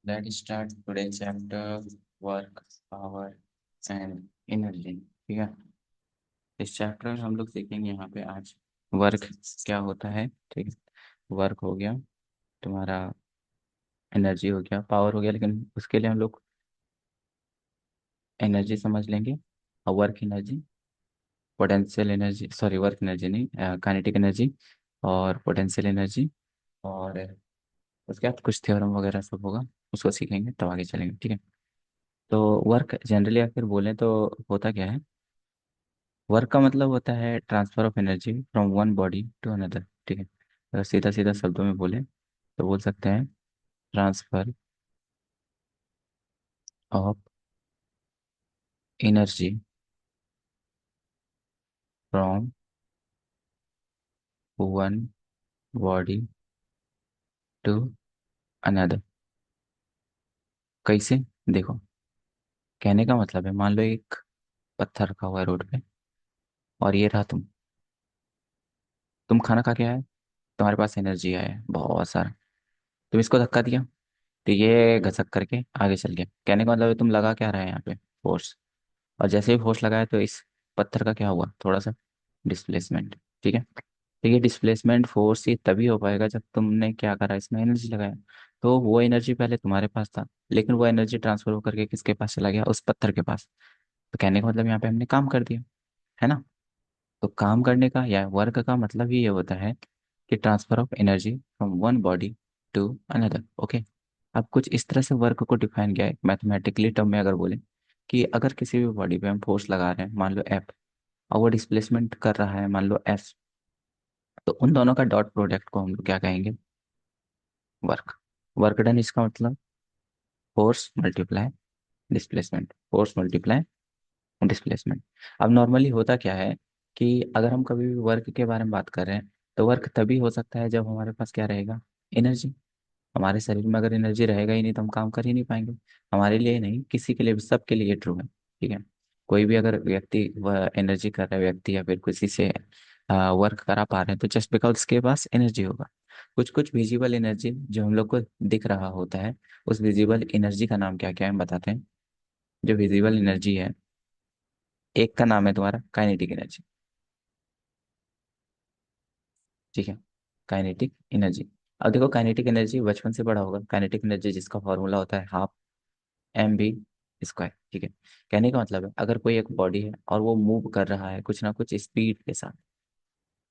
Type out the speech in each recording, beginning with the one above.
Let's start today's chapter work, power and energy। ठीक है। इस चैप्टर में हम लोग सीखेंगे यहाँ पे आज वर्क क्या होता है। ठीक है। वर्क हो गया तुम्हारा, एनर्जी हो गया, पावर हो गया, लेकिन उसके लिए हम लोग एनर्जी समझ लेंगे। और work energy, potential energy, sorry work energy नहीं, काइनेटिक एनर्जी और पोटेंशियल एनर्जी। और उसके बाद कुछ थ्योरम वगैरह सब होगा, उसको सीखेंगे तब आगे चलेंगे। ठीक है। तो वर्क जनरली अगर बोलें तो होता क्या है। वर्क का मतलब होता है transfer of energy from one body to another. ठीक है। अगर सीधा सीधा शब्दों में बोले तो बोल सकते हैं transfer of energy from one body to another. कैसे? देखो, कहने का मतलब है, मान लो एक पत्थर रखा हुआ है रोड पे और ये रहा तुम खाना खा के आए, तुम्हारे पास एनर्जी आया बहुत सारा, तुम इसको धक्का दिया तो ये घसक करके आगे चल गया। कहने का मतलब है तुम लगा क्या रहे हैं यहाँ पे, फोर्स। और जैसे ही फोर्स लगाया तो इस पत्थर का क्या हुआ, थोड़ा सा डिस्प्लेसमेंट। ठीक है। तो ये डिस्प्लेसमेंट फोर्स ही तभी हो पाएगा जब तुमने क्या करा, इसमें एनर्जी लगाया। तो वो एनर्जी पहले तुम्हारे पास था, लेकिन वो एनर्जी ट्रांसफर होकर के किसके पास चला गया, उस पत्थर के पास। तो कहने का मतलब यहाँ पे हमने काम कर दिया, है ना। तो काम करने का या वर्क का मतलब ही ये होता है कि transfer of energy from one body to another. Okay. अब कुछ इस तरह से वर्क को डिफाइन किया है मैथमेटिकली टर्म में। अगर बोले कि अगर किसी भी बॉडी पे हम फोर्स लगा रहे हैं, मान लो एफ, और वो डिस्प्लेसमेंट कर रहा है मान लो एस, तो उन दोनों का डॉट प्रोडक्ट को हम लोग क्या कहेंगे, वर्क। वर्क डन इसका मतलब force multiply displacement, force multiply displacement. अब नॉर्मली होता क्या है कि अगर हम कभी भी वर्क के बारे में बात कर रहे हैं तो वर्क तभी हो सकता है जब हमारे पास क्या रहेगा, एनर्जी। हमारे शरीर में अगर एनर्जी रहेगा ही नहीं तो हम काम कर ही नहीं पाएंगे। हमारे लिए ही नहीं, किसी के लिए भी, सबके लिए ट्रू है। ठीक है। कोई भी अगर व्यक्ति वह एनर्जी कर रहा है, व्यक्ति या फिर किसी से वर्क करा पा रहे हैं, तो जस्ट बिकॉज उसके पास एनर्जी होगा। कुछ कुछ विजिबल एनर्जी जो हम लोग को दिख रहा होता है, उस विजिबल एनर्जी का नाम क्या क्या है हम बताते हैं। जो विजिबल एनर्जी है, एक का नाम है तुम्हारा काइनेटिक एनर्जी। ठीक है। Kinetic energy. अब देखो, काइनेटिक एनर्जी बचपन से पढ़ा होगा। काइनेटिक एनर्जी जिसका फॉर्मूला होता है हाफ एम बी स्क्वायर। ठीक है। कहने का मतलब है अगर कोई एक बॉडी है और वो मूव कर रहा है कुछ ना कुछ स्पीड के साथ,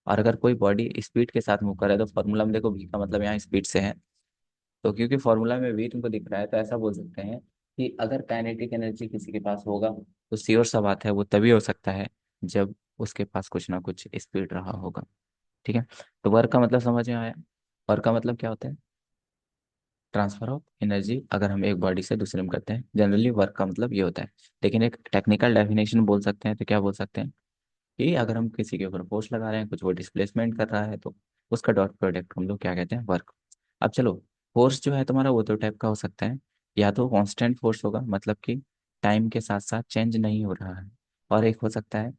और अगर कोई बॉडी स्पीड के साथ मूव कर रहा है तो फॉर्मूला में देखो, वी का मतलब यहाँ स्पीड से है। तो क्योंकि फॉर्मूला में वी तुमको दिख रहा है तो ऐसा बोल सकते हैं कि अगर काइनेटिक एनर्जी किसी के पास होगा तो श्योर सा बात है वो तभी हो सकता है जब उसके पास कुछ ना कुछ स्पीड रहा होगा। ठीक है। तो वर्क का मतलब समझ में आया। वर्क का मतलब क्या होता है, ट्रांसफर ऑफ एनर्जी अगर हम एक बॉडी से दूसरे में करते हैं, जनरली वर्क का मतलब ये होता है। लेकिन एक टेक्निकल डेफिनेशन बोल सकते हैं तो क्या बोल सकते हैं कि अगर हम किसी के ऊपर फोर्स लगा रहे हैं, कुछ वो डिस्प्लेसमेंट कर रहा है, तो उसका डॉट प्रोडक्ट हम लोग क्या कहते हैं, वर्क। अब चलो, फोर्स जो है तुम्हारा वो दो टाइप का हो सकता है। या तो कांस्टेंट फोर्स होगा, मतलब कि टाइम के साथ साथ चेंज नहीं हो रहा है। और एक हो सकता है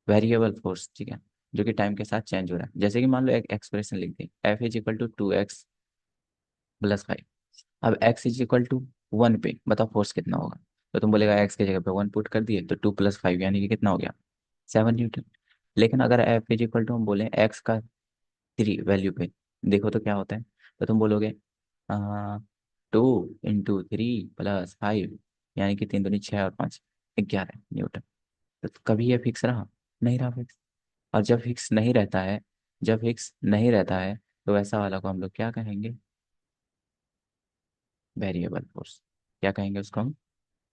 वेरिएबल फोर्स। ठीक है। जो कि टाइम के साथ चेंज हो रहा है। जैसे कि मान लो एक एक्सप्रेशन लिख दी, F is equal to 2x+5। अब x इज इक्वल टू 1 पे बताओ फोर्स कितना होगा। तो तुम बोलेगा x की जगह पे 1 पुट कर दिए तो 2+5 यानी कि कितना हो गया, 7 न्यूटन। लेकिन अगर f इज इक्वल टू हम बोले x का 3 वैल्यू पे, देखो तो क्या होता है। तो तुम बोलोगे 2 × 3 + 5 यानी कि 3 दूनी 6 और 5 11 न्यूटन। तो कभी ये फिक्स रहा, नहीं रहा फिक्स। और जब फिक्स नहीं रहता है, जब फिक्स नहीं रहता है तो ऐसा वाला को हम लोग क्या कहेंगे, वेरिएबल फोर्स। क्या कहेंगे उसको हम,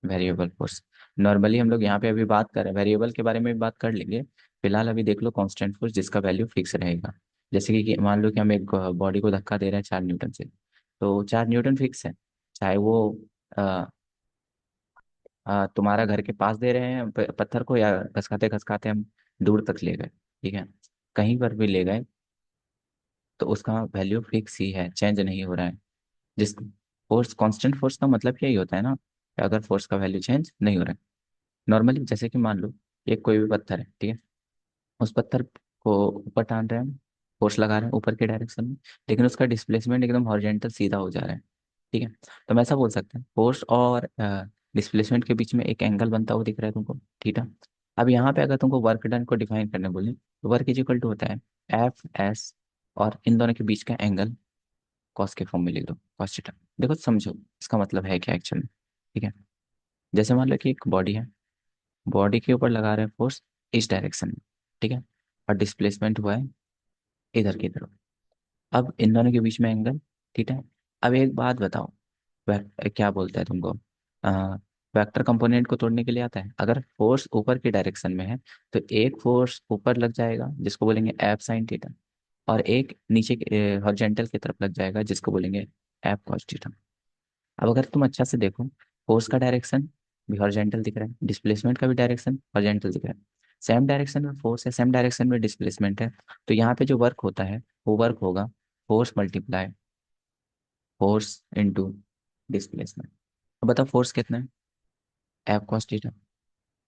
वेरिएबल फोर्स। नॉर्मली हम लोग यहाँ पे अभी बात कर रहे हैं, वेरिएबल के बारे में भी बात कर लेंगे। फिलहाल अभी देख लो कांस्टेंट फोर्स जिसका वैल्यू फिक्स रहेगा। जैसे कि मान लो कि हम एक बॉडी को धक्का दे रहे हैं 4 न्यूटन से, तो 4 न्यूटन फिक्स है। चाहे वो अ, तुम्हारा घर के पास दे रहे हैं पत्थर को, या घसकाते घसकाते हम दूर तक ले गए, ठीक है, कहीं पर भी ले गए, तो उसका वैल्यू फिक्स ही है, चेंज नहीं हो रहा है। जिस फोर्स, कांस्टेंट फोर्स का मतलब यही होता है ना, कि अगर फोर्स का वैल्यू चेंज नहीं हो रहा है। नॉर्मली जैसे कि मान लो एक कोई भी पत्थर है, ठीक है, उस पत्थर को ऊपर टान रहे हैं, फोर्स लगा रहे हैं ऊपर के डायरेक्शन में, लेकिन उसका डिस्प्लेसमेंट एकदम हॉरिजॉन्टल सीधा हो जा रहा है। ठीक है। तो हम ऐसा बोल सकते हैं फोर्स और डिस्प्लेसमेंट के बीच में एक एंगल बनता हुआ दिख रहा है तुमको, थीटा। अब यहाँ पे अगर तुमको वर्क डन को डिफाइन करने बोले तो वर्क इज इक्वल टू होता है एफ एस, और इन दोनों के बीच का एंगल कॉस के फॉर्म में लिख दो, कॉस थीटा। देखो समझो इसका मतलब है क्या एक्चुअल में। ठीक है। जैसे मान लो कि एक बॉडी है, बॉडी के ऊपर लगा रहे हैं फोर्स इस डायरेक्शन में, ठीक है, और डिस्प्लेसमेंट हुआ है इधर की तरफ। अब इन दोनों के बीच में एंगल थीटा है। अब एक बात बताओ, क्या बोलता है तुमको, वेक्टर कंपोनेंट को तोड़ने के लिए आता है। अगर फोर्स ऊपर की डायरेक्शन में है तो एक फोर्स ऊपर लग जाएगा जिसको बोलेंगे एफ साइन थीटा, और एक नीचे हॉरिजॉन्टल की तरफ लग जाएगा जिसको बोलेंगे एफ कॉस थीटा। अब अगर तुम अच्छा से देखो, फोर्स का डायरेक्शन भी हॉरिजॉन्टल दिख रहा है, डिस्प्लेसमेंट का भी डायरेक्शन हॉरिजॉन्टल दिख रहा है। सेम डायरेक्शन में फोर्स है, सेम डायरेक्शन में डिस्प्लेसमेंट है, तो यहाँ पे जो वर्क होता है वो वर्क होगा force multiply force into displacement. अब बताओ फोर्स कितना है, एफ कॉस थीटा,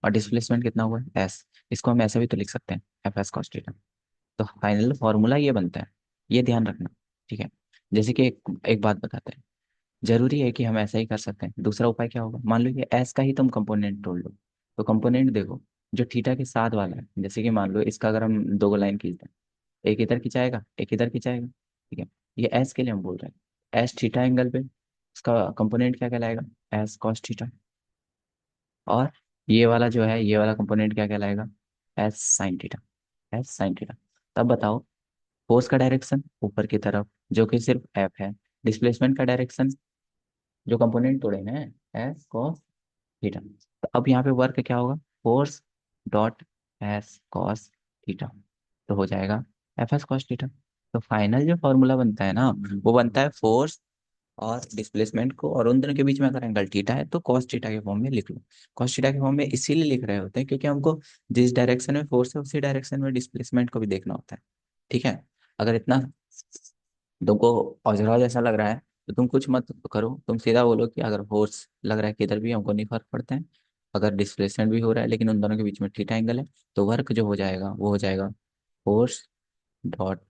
और डिस्प्लेसमेंट कितना हुआ है एस। इसको हम ऐसे भी तो लिख सकते हैं एफ एस कॉस थीटा। तो फाइनल फॉर्मूला ये बनता है, ये ध्यान रखना। ठीक है। जैसे कि एक बात बताते हैं, जरूरी है कि हम ऐसा ही कर सकते हैं। दूसरा उपाय क्या होगा, मान लो कि एस का ही तुम कंपोनेंट तोड़ लो, तो कंपोनेंट देखो जो थीटा के साथ वाला है, जैसे कि मान लो इसका अगर हम दो लाइन खींचते हैं, एक इधर खिंचाएगा एक इधर खिंचाएगा, ठीक है। ये एस के लिए हम बोल रहे हैं, एस थीटा एंगल पे उसका कंपोनेंट क्या कहलाएगा, एस कॉस थीटा। और ये वाला जो है, ये वाला कंपोनेंट क्या कहलाएगा, S sine theta, S sine theta. तब बताओ फोर्स का डायरेक्शन ऊपर की तरफ जो कि सिर्फ एफ है, डिस्प्लेसमेंट का डायरेक्शन जो कंपोनेंट तोड़े हैं एस कॉस थीटा। तो अब यहाँ पे वर्क क्या होगा, force dot S cos theta, तो हो जाएगा एफ एस कॉस थीटा। तो फाइनल जो फॉर्मूला बनता है ना, वो बनता है फोर्स और डिस्प्लेसमेंट को, और उन दोनों के बीच में अगर एंगल थीटा है तो कॉस थीटा के फॉर्म में लिख लो। कॉस थीटा के फॉर्म में इसीलिए लिख रहे होते हैं क्योंकि हमको जिस डायरेक्शन में फोर्स है उसी डायरेक्शन में डिस्प्लेसमेंट को भी देखना होता है। ठीक है। अगर इतना तुमको औजरा जैसा लग रहा है तो तुम कुछ मत करो, तुम सीधा बोलो कि अगर फोर्स लग रहा है किधर भी हमको नहीं फर्क पड़ता है, अगर डिस्प्लेसमेंट भी हो रहा है लेकिन उन दोनों के बीच में थीटा एंगल है, तो वर्क जो हो जाएगा वो हो जाएगा force dot,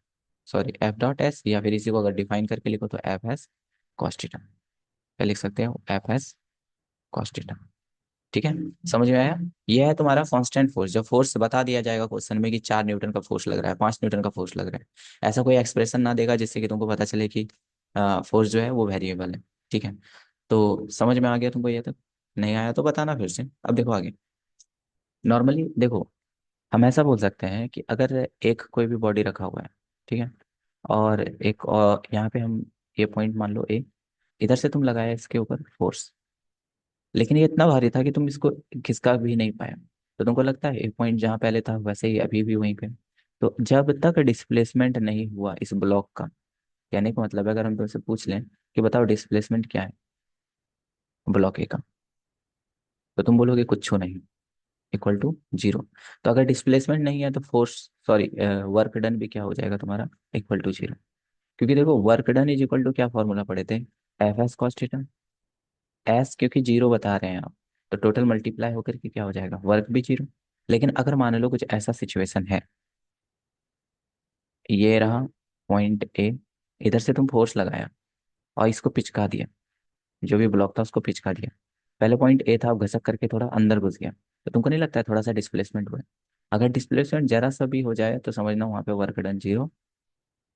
sorry F dot S, या फिर इसी को अगर डिफाइन करके लिखो तो एफ एस कॉस थीटा। क्या लिख सकते हो, एफ एस कॉस थीटा। ठीक है। समझ में आया। ये है तुम्हारा कांस्टेंट फोर्स, जो फोर्स बता दिया जाएगा क्वेश्चन में कि 4 न्यूटन का फोर्स लग रहा है, 5 न्यूटन का फोर्स लग रहा है, ऐसा कोई एक्सप्रेशन ना देगा जिससे कि तुमको पता चले कि फोर्स जो है वो वेरिएबल है। ठीक है। तो समझ में आ गया तुमको ये तक, नहीं आया तो बताना फिर से। अब देखो आगे, नॉर्मली देखो हम ऐसा बोल सकते हैं कि अगर एक कोई भी बॉडी रखा हुआ है, ठीक है, और एक और यहाँ पे हम ये पॉइंट मान लो ए, इधर से तुम लगाया इसके ऊपर फोर्स, लेकिन ये इतना भारी था कि तुम इसको खिसका भी नहीं पाया, तो तुमको लगता है एक पॉइंट जहाँ पहले था वैसे ही अभी भी वहीं पे। तो जब तक डिस्प्लेसमेंट नहीं हुआ इस ब्लॉक का, कहने का मतलब है अगर हम तुमसे पूछ लें कि बताओ डिस्प्लेसमेंट क्या है ब्लॉक ए का, तो तुम बोलोगे कुछ नहीं, इक्वल टू जीरो। तो अगर डिस्प्लेसमेंट नहीं है तो फोर्स, सॉरी वर्क डन भी क्या हो जाएगा तुम्हारा, इक्वल टू जीरो। क्योंकि देखो work done is equal to क्या फॉर्मूला पढ़े थे, F S cos theta. S क्योंकि जीरो बता रहे हैं आप, तो टोटल मल्टीप्लाई होकर के क्या हो जाएगा, वर्क भी जीरो। लेकिन अगर मान लो कुछ ऐसा सिचुएशन है, ये रहा पॉइंट ए, इधर से तुम फोर्स लगाया और इसको पिचका दिया, जो भी ब्लॉक था उसको पिचका दिया, पहले पॉइंट ए था, अब घसक करके थोड़ा अंदर घुस गया, तो तुमको नहीं लगता है थोड़ा सा डिस्प्लेसमेंट हुआ है। अगर डिस्प्लेसमेंट जरा सा भी हो जाए तो समझना वहां पे वर्क डन जीरो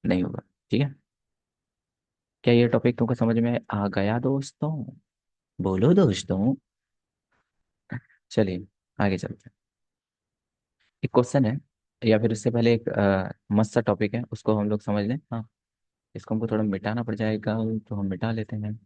नहीं होगा। ठीक है। क्या ये टॉपिक तुमको समझ में आ गया दोस्तों, बोलो दोस्तों। चलिए आगे चलते हैं। एक क्वेश्चन है, या फिर उससे पहले एक मस्त सा टॉपिक है उसको हम लोग समझ लें। हाँ, इसको हमको थोड़ा मिटाना पड़ जाएगा, तो हम मिटा लेते हैं।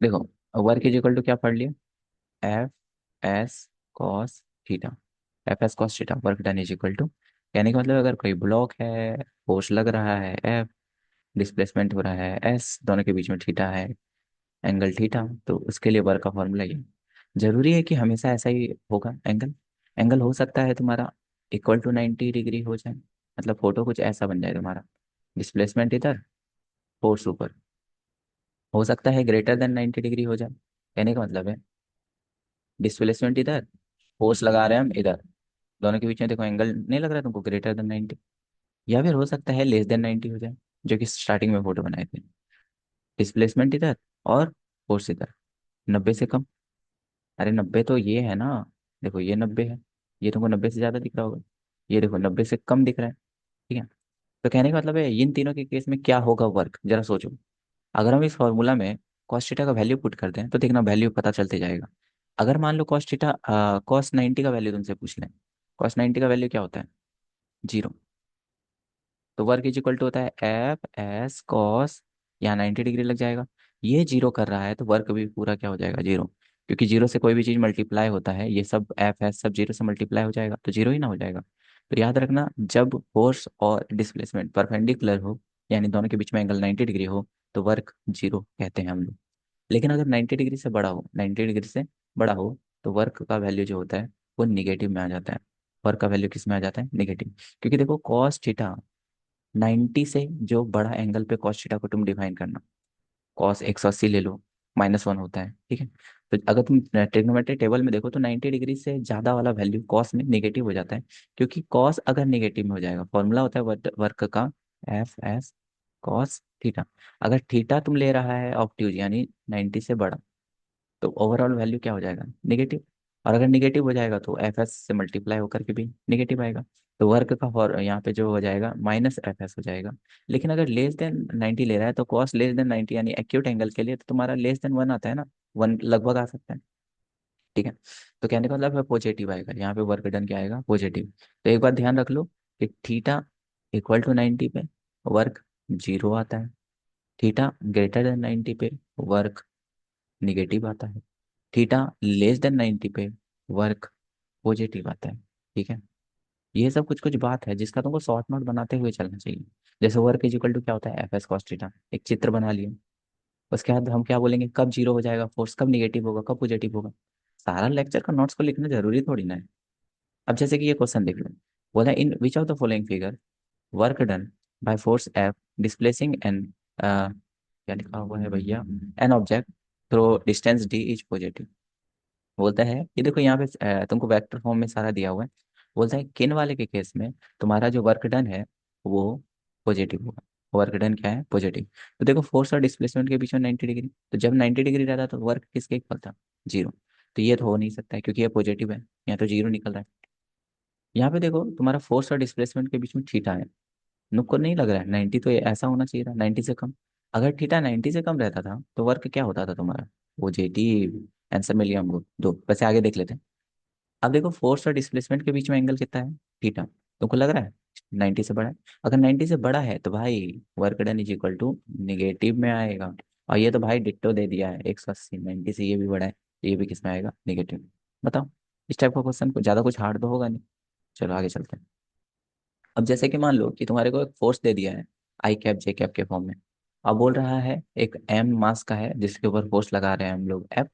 देखो वर्क इज इक्वल टू क्या पढ़ लिया, F S cos theta, F S cos theta work done is equal to, कहने का मतलब अगर कोई ब्लॉक है, फोर्स लग रहा है एफ, डिस्प्लेसमेंट हो रहा है एस, दोनों के बीच में थीटा है, एंगल थीटा, तो उसके लिए वर्क का फॉर्मूला ये। जरूरी है कि हमेशा ऐसा ही होगा एंगल, एंगल हो सकता है तुम्हारा इक्वल टू 90 डिग्री हो जाए, मतलब फोटो कुछ ऐसा बन जाए तुम्हारा, डिस्प्लेसमेंट इधर, फोर्स ऊपर, हो सकता है ग्रेटर देन 90 डिग्री हो जाए, कहने का मतलब है डिस्प्लेसमेंट इधर, फोर्स लगा रहे हैं हम इधर, दोनों के बीच में देखो एंगल नहीं लग रहा है तुमको, ग्रेटर देन 90, या फिर हो सकता है लेस देन 90 हो जाए, जो कि स्टार्टिंग में फोटो बनाए थे। डिस्प्लेसमेंट इधर और फोर्स इधर, 90 से कम। अरे 90 तो ये है ना, देखो ये 90 है, ये तुमको 90 से ज़्यादा दिख रहा होगा, ये देखो 90 से कम दिख रहा है। ठीक है, तो कहने का मतलब है इन तीनों के केस में क्या होगा वर्क, जरा सोचो। अगर हम इस फॉर्मूला में कॉस थीटा का वैल्यू पुट करते हैं तो देखना वैल्यू पता चलते जाएगा। अगर मान लो कॉस थीटा, कॉस 90 का वैल्यू तुमसे पूछ लें, कॉस 90 का वैल्यू क्या होता है, जीरो। तो वर्क इज इक्वल टू होता है एफ एस कॉस, यहाँ 90 डिग्री लग जाएगा, ये जीरो कर रहा है तो वर्क भी पूरा क्या हो जाएगा, जीरो। क्योंकि जीरो से कोई भी चीज़ मल्टीप्लाई होता है, ये सब एफ एस सब जीरो से मल्टीप्लाई हो जाएगा, तो जीरो ही ना हो जाएगा। तो याद रखना, जब फोर्स और डिस्प्लेसमेंट परपेंडिकुलर हो, यानी दोनों के बीच में एंगल 90 डिग्री हो, तो वर्क जीरो कहते हैं हम लोग। लेकिन अगर 90 डिग्री से बड़ा हो, 90 डिग्री से बड़ा हो, तो वर्क का वैल्यू जो होता है वो निगेटिव में आ जाता है। वर्क का वैल्यू किस में आ जाता है, निगेटिव। क्योंकि देखो कॉस थीटा, 90 से जो बड़ा एंगल पे कॉस थीटा को तुम डिफाइन करना, कॉस 180 ले लो, -1 होता है, ठीक है। तो अगर तुम ट्रिग्नोमेट्री टेबल में देखो तो 90 डिग्री से ज़्यादा वाला वैल्यू कॉस में निगेटिव हो जाता है। क्योंकि कॉस अगर निगेटिव में हो जाएगा, फॉर्मूला होता है वर्क का एफ एस कॉस थीटा। अगर थीटा तुम ले रहा है ऑप्ट्यूज यानी 90 से बड़ा, तो ओवरऑल वैल्यू क्या हो जाएगा, निगेटिव। और अगर निगेटिव हो जाएगा तो एफ एस से मल्टीप्लाई होकर के भी निगेटिव आएगा। तो वर्क का फॉर यहाँ पे जो हो जाएगा -FS हो जाएगा। लेकिन अगर लेस देन 90 ले रहा है तो कॉस लेस देन 90 यानी एक्यूट एंगल के लिए तो तुम्हारा लेस देन 1 आता है ना, 1 लगभग आ सकता है। ठीक है, तो कहने का मतलब है पॉजिटिव आएगा यहाँ पे, वर्क डन क्या आएगा, पॉजिटिव। तो एक बात ध्यान रख लो कि थीटा इक्वल टू 90 पे वर्क जीरो आता है, थीटा ग्रेटर देन 90 पे वर्क निगेटिव आता है, थीटा लेस देन 90 पे वर्क पॉजिटिव आता है। ठीक है, ये सब कुछ कुछ बात है जिसका तुमको शॉर्ट नोट बनाते हुए चलना चाहिए। जैसे वर्क इज इक्वल टू क्या होता है, एफ एस कॉस थीटा, एक चित्र बना लिया। उसके बाद हम क्या बोलेंगे, कब जीरो हो जाएगा फोर्स, कब निगेटिव होगा, कब पॉजिटिव होगा। सारा लेक्चर का नोट्स को लिखना जरूरी थोड़ी ना है। अब जैसे कि ये क्वेश्चन देख लो, बोला in which of the following figure work done by force F displacing an, क्या लिखा हुआ है भैया, an object through distance D is positive. बोलता है कि देखो यहाँ पे तुमको वेक्टर फॉर्म में सारा दिया हुआ है। बोलता है किन वाले के केस में तुम्हारा जो वर्क डन है वो पॉजिटिव होगा। वर्क डन क्या है, पॉजिटिव। तो देखो फोर्स और डिस्प्लेसमेंट के बीच में 90 डिग्री, तो जब 90 डिग्री रहता है तो वर्क किसके इक्वल था, जीरो। तो ये तो हो नहीं सकता है क्योंकि ये पॉजिटिव है, यहाँ तो जीरो निकल रहा है। यहाँ पे देखो तुम्हारा फोर्स और डिस्प्लेसमेंट के बीच में थीटा है, नुक्को नहीं लग रहा है 90, तो ये ऐसा होना चाहिए था 90 से कम। अगर थीटा 90 से कम रहता था तो वर्क क्या होता था तुम्हारा, पॉजिटिव। आंसर मिल गया हमको दो। वैसे आगे देख लेते हैं। अब देखो फोर्स और डिस्प्लेसमेंट के बीच में एंगल कितना है, थीटा। तुमको लग रहा है 90 से बड़ा है। अगर 90 से बड़ा है तो भाई work done is equal to negative में आएगा। और ये तो भाई डिट्टो दे दिया है 180, 90 से ये भी बड़ा है, तो ये भी किस में आएगा, निगेटिव। बताओ, इस टाइप का क्वेश्चन को ज़्यादा कुछ हार्ड तो होगा नहीं। चलो आगे चलते हैं। अब जैसे कि मान लो कि तुम्हारे को एक फोर्स दे दिया है, आई कैप जे कैप के फॉर्म में। अब बोल रहा है एक एम मास का है जिसके ऊपर फोर्स लगा रहे हैं हम लोग एफ।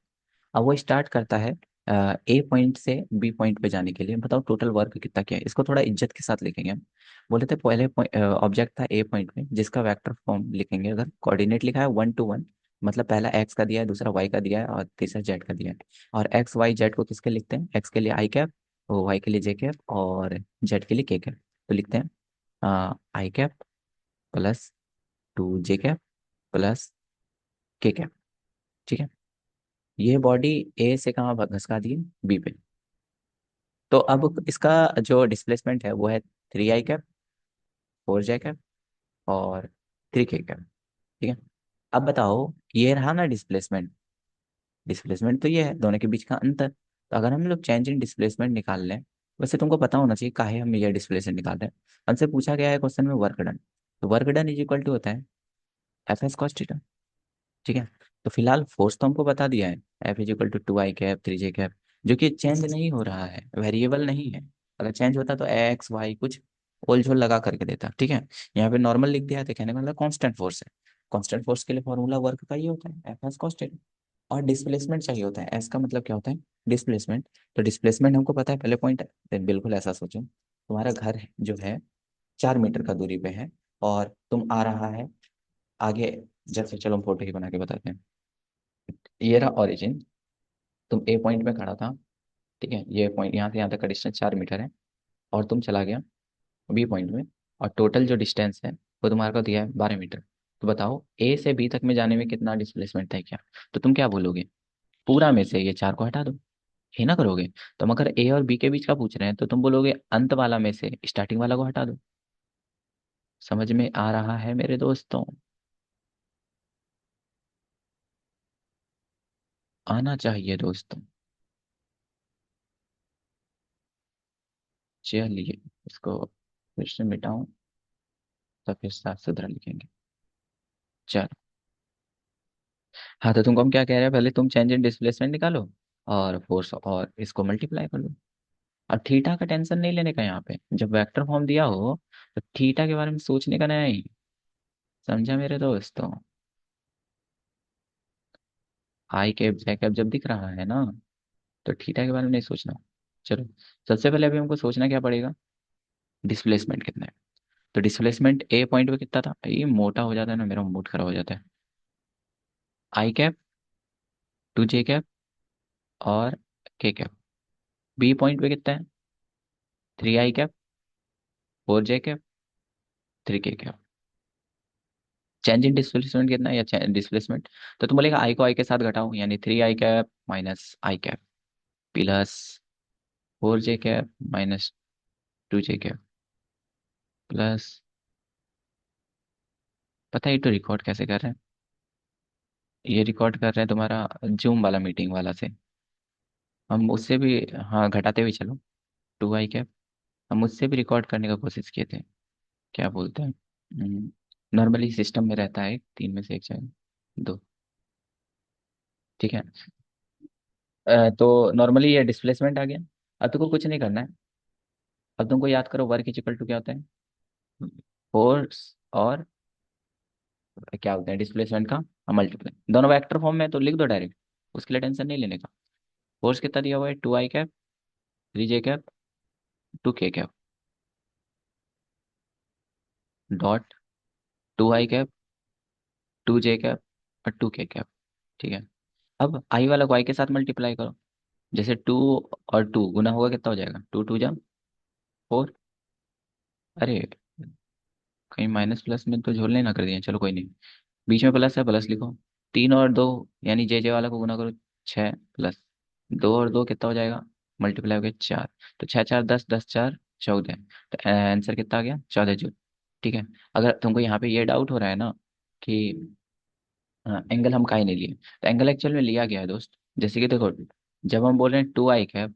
अब वो स्टार्ट करता है ए पॉइंट से बी पॉइंट पे जाने के लिए। बताओ टोटल वर्क कितना क्या है, इसको थोड़ा इज्जत के साथ लिखेंगे हम। बोले थे पहले ऑब्जेक्ट था ए पॉइंट में जिसका वेक्टर फॉर्म लिखेंगे, अगर कोऑर्डिनेट लिखा है 1 to 1, मतलब पहला एक्स का दिया है, दूसरा वाई का दिया है और तीसरा जेड का दिया है। और एक्स वाई जेड को किसके लिखते हैं, एक्स के लिए आई कैप, वाई के लिए जे कैप और जेड के लिए के कैप। तो लिखते हैं आई कैप प्लस 2 जे कैप प्लस के कैप। ठीक है, ये बॉडी ए से कहाँ घसका दी है, बी पे। तो अब इसका जो डिस्प्लेसमेंट है वो है 3 i कैप, 4 j कैप और 3 k कैप। ठीक है, अब बताओ ये रहा ना डिस्प्लेसमेंट, डिस्प्लेसमेंट तो ये है दोनों के बीच का अंतर। तो अगर हम लोग चेंज इन डिस्प्लेसमेंट निकाल लें, वैसे तुमको पता होना चाहिए काहे हम ये डिस्प्लेसमेंट निकाल रहे हैं। हमसे पूछा गया है क्वेश्चन में वर्क डन, तो work done is equal to होता है एफ एस कॉस थीटा। ठीक है, तो फिलहाल फोर्स तो हमको बता दिया है, F is equal to 2 i cap 3 j cap, जो कि चेंज नहीं हो रहा है, वेरिएबल नहीं है। अगर चेंज होता तो एक्स वाई कुछ ओल झोल लगा करके देता। ठीक है, यहाँ पे नॉर्मल लिख दिया है तो कहने का मतलब कांस्टेंट फोर्स है। कांस्टेंट फोर्स के लिए फॉर्मूला वर्क का ये होता है एफ एस कॉस थीटा। और डिस्प्लेसमेंट चाहिए होता है, एस का मतलब क्या होता है, डिस्प्लेसमेंट। तो डिस्प्लेसमेंट हमको पता है पहले पॉइंट है, then बिल्कुल ऐसा सोचो तुम्हारा घर जो है 4 मीटर का दूरी पे है और तुम आ रहा है आगे। जैसे चलो हम फोटो ही बना के बताते हैं, ये रहा ओरिजिन, तुम ए पॉइंट में खड़ा था, ठीक है, ये पॉइंट यहाँ से यहाँ तक का डिस्टेंस 4 मीटर है, और तुम चला गया बी पॉइंट में, और टोटल जो डिस्टेंस है वो तुम्हारे को दिया है 12 मीटर। तो बताओ ए से बी तक में जाने में कितना डिस्प्लेसमेंट है क्या? तो तुम क्या बोलोगे? पूरा में से ये 4 को हटा दो, है ना करोगे? तो हम अगर ए और बी के बीच का पूछ रहे हैं तो तुम बोलोगे अंत वाला में से स्टार्टिंग वाला को हटा दो। समझ में आ रहा है मेरे दोस्तों? आना चाहिए दोस्तों। चलिए, इसको फिर से मिटाऊं तो फिर साफ सुथरा लिखेंगे। चलो। हाँ, तो तुमको हम क्या कह रहे हैं, पहले तुम चेंज इन डिस्प्लेसमेंट निकालो और फोर्स और इसको मल्टीप्लाई कर लो। अब थीटा का टेंशन नहीं लेने का यहाँ पे, जब वेक्टर फॉर्म दिया हो तो थीटा के बारे में सोचने का नहीं। समझा मेरे दोस्तों? आई कैप जे कैप जब दिख रहा है ना, तो थीटा के बारे में नहीं सोचना। चलो, सबसे पहले अभी हमको सोचना क्या पड़ेगा, डिस्प्लेसमेंट कितना है। तो डिस्प्लेसमेंट ए पॉइंट पे कितना था, ये मोटा हो जाता है ना, मेरा मूड खराब हो जाता है। आई कैप, टू जे कैप, और के कैप। बी पॉइंट पे कितना है, 3 आई कैप, 4 जे कैप, 3 के कैप। चेंज इन डिस्प्लेसमेंट कितना है, या डिस्प्लेसमेंट, तो तुम बोलेगा आई को आई के साथ घटाओ, यानी 3 आई कैप माइनस आई कैप प्लस 4 जे कैप माइनस 2 जे कैप प्लस, पता है ये तो रिकॉर्ड कैसे कर रहे हैं? ये रिकॉर्ड कर रहे हैं तुम्हारा जूम वाला मीटिंग वाला से। हम उससे भी, हाँ घटाते हुए चलो, 2 आई कैप। हम उससे भी रिकॉर्ड करने का कोशिश किए थे, क्या बोलते हैं, नॉर्मली सिस्टम में रहता है 3 में से एक चाहिए, 2। ठीक है। तो नॉर्मली ये डिस्प्लेसमेंट आ गया। अब तुमको कुछ नहीं करना है। अब तुमको याद करो वर्क इज इक्वल टू क्या होता है, फोर्स और क्या बोलते हैं डिस्प्लेसमेंट का मल्टीप्लाई, दोनों वेक्टर फॉर्म में है, तो लिख दो डायरेक्ट, उसके लिए टेंशन नहीं लेने का। फोर्स कितना दिया हुआ है, 2 आई कैप, 3 जे कैप, 2 के कैप, डॉट 2 आई कैप, 2 जे कैप, और 2 के कैप। ठीक है। अब आई वाला को आई के साथ मल्टीप्लाई करो, जैसे 2 और 2 गुना होगा, कितना हो जाएगा, 2 2 जा 4। अरे, कहीं माइनस प्लस में तो झोलने ना कर दिए, चलो कोई नहीं, बीच में प्लस है, प्लस लिखो। 3 और 2, यानी जे जे वाला को गुना करो, 6 प्लस 2 और 2 कितना हो जाएगा, मल्टीप्लाई हो गया 4। तो 6 4 10, 10 4 14, तो आंसर कितना आ गया, 14 जूल। ठीक है। अगर तुमको यहाँ पे ये डाउट हो रहा है ना कि एंगल हम काहे नहीं लिए, तो एंगल एक्चुअल में लिया गया है दोस्त। जैसे कि देखो, जब हम बोल रहे हैं 2 आई कैप,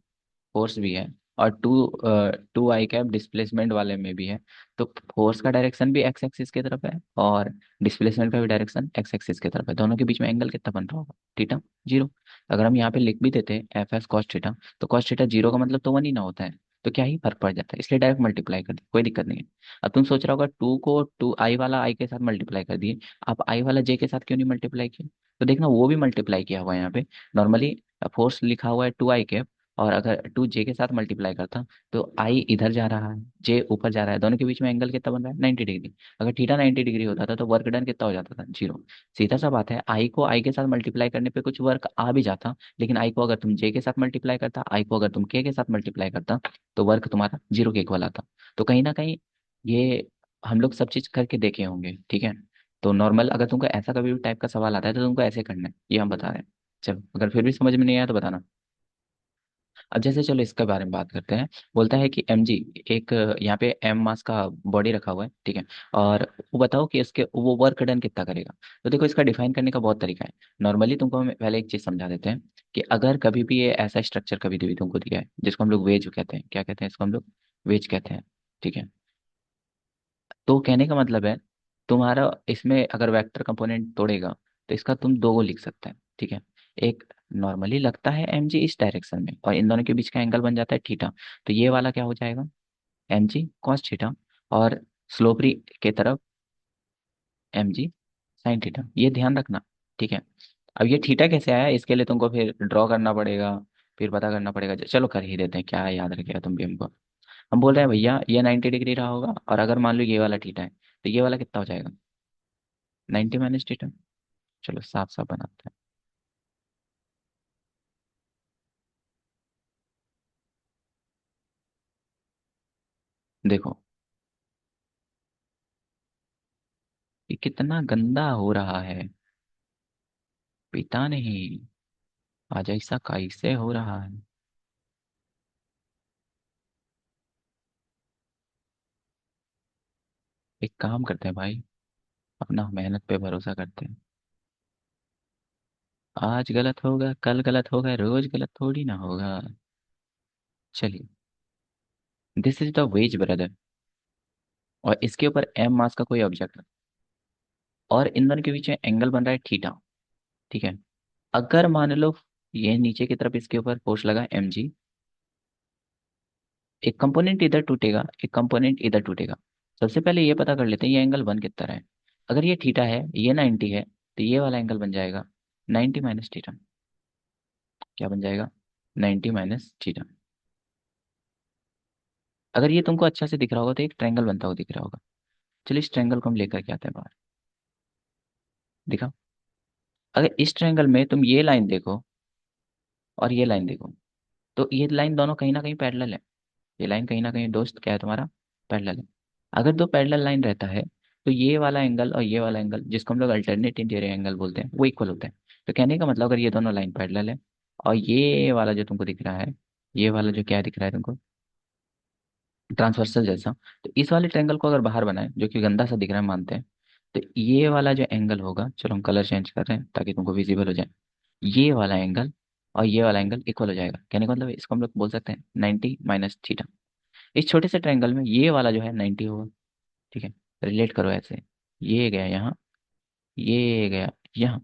फोर्स भी है, और 2 आई कैप डिस्प्लेसमेंट वाले में भी है, तो फोर्स का डायरेक्शन भी एक्स एक्सिस की तरफ है, और डिस्प्लेसमेंट का भी डायरेक्शन एक्स एक्सिस की तरफ है। दोनों के बीच में एंगल कितना बन रहा होगा, थीटा, 0। अगर हम यहाँ पे लिख भी देते एफ एस कॉस थीटा, तो कॉस थीटा 0 का मतलब तो 1 ही ना होता है, तो क्या ही फर्क पड़ जाता है, इसलिए डायरेक्ट मल्टीप्लाई कर दी, कोई दिक्कत नहीं है। अब तुम सोच रहा होगा 2 को 2 आई वाला आई के साथ मल्टीप्लाई कर दिए, आप आई वाला जे के साथ क्यों नहीं मल्टीप्लाई किए? तो देखना वो भी मल्टीप्लाई किया हुआ है यहाँ पे। नॉर्मली फोर्स लिखा हुआ है 2 आई कैप, और अगर 2 जे के साथ मल्टीप्लाई करता तो आई इधर जा रहा है, जे ऊपर जा रहा है, दोनों के बीच में एंगल कितना बन रहा है, 90 डिग्री। अगर थीटा 90 डिग्री होता था तो वर्क डन कितना हो जाता था, 0। सीधा सा बात है, आई को आई के साथ मल्टीप्लाई करने पे कुछ वर्क आ भी जाता, लेकिन आई को अगर तुम जे के साथ मल्टीप्लाई करता, आई को अगर तुम के साथ मल्टीप्लाई करता, तो वर्क तुम्हारा 0 के इक्वल आता। तो कहीं ना कहीं ये हम लोग सब चीज करके देखे होंगे, ठीक है। तो नॉर्मल अगर तुमको ऐसा कभी भी टाइप का सवाल आता है तो तुमको ऐसे करना है, ये हम बता रहे हैं। चलो, अगर फिर भी समझ में नहीं आया तो बताना। अब जैसे चलो इसके बारे में बात करते हैं। बोलता है कि एम जी, एक यहाँ पे एम मास का बॉडी रखा हुआ है, ठीक है, और वो बताओ कि इसके वो वर्क डन कितना करेगा। तो देखो, इसका डिफाइन करने का बहुत तरीका है। नॉर्मली तुमको हम पहले एक चीज समझा देते हैं कि अगर कभी भी ये ऐसा स्ट्रक्चर कभी भी तुमको दिया है, जिसको हम लोग वेज कहते हैं, क्या कहते हैं इसको हम लोग, वेज कहते हैं, ठीक है। तो कहने का मतलब है, तुम्हारा इसमें अगर वेक्टर कंपोनेंट तोड़ेगा तो इसका तुम दो को लिख सकते हैं, ठीक है। एक, नॉर्मली लगता है एम जी इस डायरेक्शन में, और इन दोनों के बीच का एंगल बन जाता है थीटा, तो ये वाला क्या हो जाएगा, एम जी कॉस थीटा, और स्लोपरी के तरफ एम जी साइन थीटा, ये ध्यान रखना, ठीक है। अब ये थीटा कैसे आया, इसके लिए तुमको फिर ड्रॉ करना पड़ेगा, फिर पता करना पड़ेगा, चलो कर ही देते हैं, क्या है, याद रखेगा तुम भी हमको। हम बोल रहे हैं भैया ये 90 डिग्री रहा होगा, और अगर मान लो ये वाला थीटा है, तो ये वाला कितना हो जाएगा, 90 माइनस थीटा। चलो साफ साफ बनाते हैं। देखो ये कितना गंदा हो रहा है। पता नहीं आज ऐसा कैसे हो रहा है। एक काम करते हैं भाई, अपना मेहनत पे भरोसा करते हैं। आज गलत होगा, कल गलत होगा, रोज गलत थोड़ी ना होगा। चलिए, this is the ways brother, और इसके ऊपर एम मास का कोई ऑब्जेक्ट है, और इन दोनों के बीच में एंगल बन रहा है थीटा। ठीक है। अगर मान लो ये नीचे की तरफ इसके ऊपर फोर्स लगा एम जी, एक कंपोनेंट इधर टूटेगा, एक कंपोनेंट इधर टूटेगा। सबसे पहले ये पता कर लेते हैं ये एंगल बन कितना है। अगर ये थीटा है, ये 90 है, तो ये वाला एंगल बन जाएगा 90 माइनस थीटा। क्या बन जाएगा? 90 माइनस थीटा। अगर ये तुमको अच्छा से दिख रहा होगा तो एक ट्रायंगल बनता हुआ दिख रहा होगा। चलिए इस ट्रायंगल को हम लेकर के आते हैं बाहर। दिखा? अगर इस ट्रायंगल में तुम ये लाइन देखो और ये लाइन देखो, तो ये लाइन दोनों कहीं ना कहीं पैरेलल है। ये लाइन कहीं ना कहीं दोस्त क्या है तुम्हारा? पैरेलल है। अगर दो पैरेलल लाइन रहता है तो ये वाला एंगल और ये वाला एंगल, जिसको हम लोग अल्टरनेट इंटीरियर एंगल बोलते हैं, वो इक्वल होता है। तो कहने का मतलब अगर ये दोनों लाइन पैरेलल है, और ये वाला जो तुमको दिख रहा है, ये वाला जो क्या दिख रहा है तुमको, ट्रांसवर्सल जैसा, तो इस वाले ट्रायंगल को अगर बाहर बनाए, जो कि गंदा सा दिख रहा है मानते हैं, तो ये वाला जो एंगल होगा, चलो हम कलर चेंज कर रहे हैं ताकि तुमको विजिबल हो जाए, ये वाला एंगल और ये वाला एंगल इक्वल हो जाएगा। कहने का मतलब इसको हम लोग बोल सकते हैं 90 माइनस थीटा। इस छोटे से ट्रायंगल में ये वाला जो है 90 होगा। ठीक है। रिलेट करो ऐसे, ये गया यहाँ, ये गया यहाँ,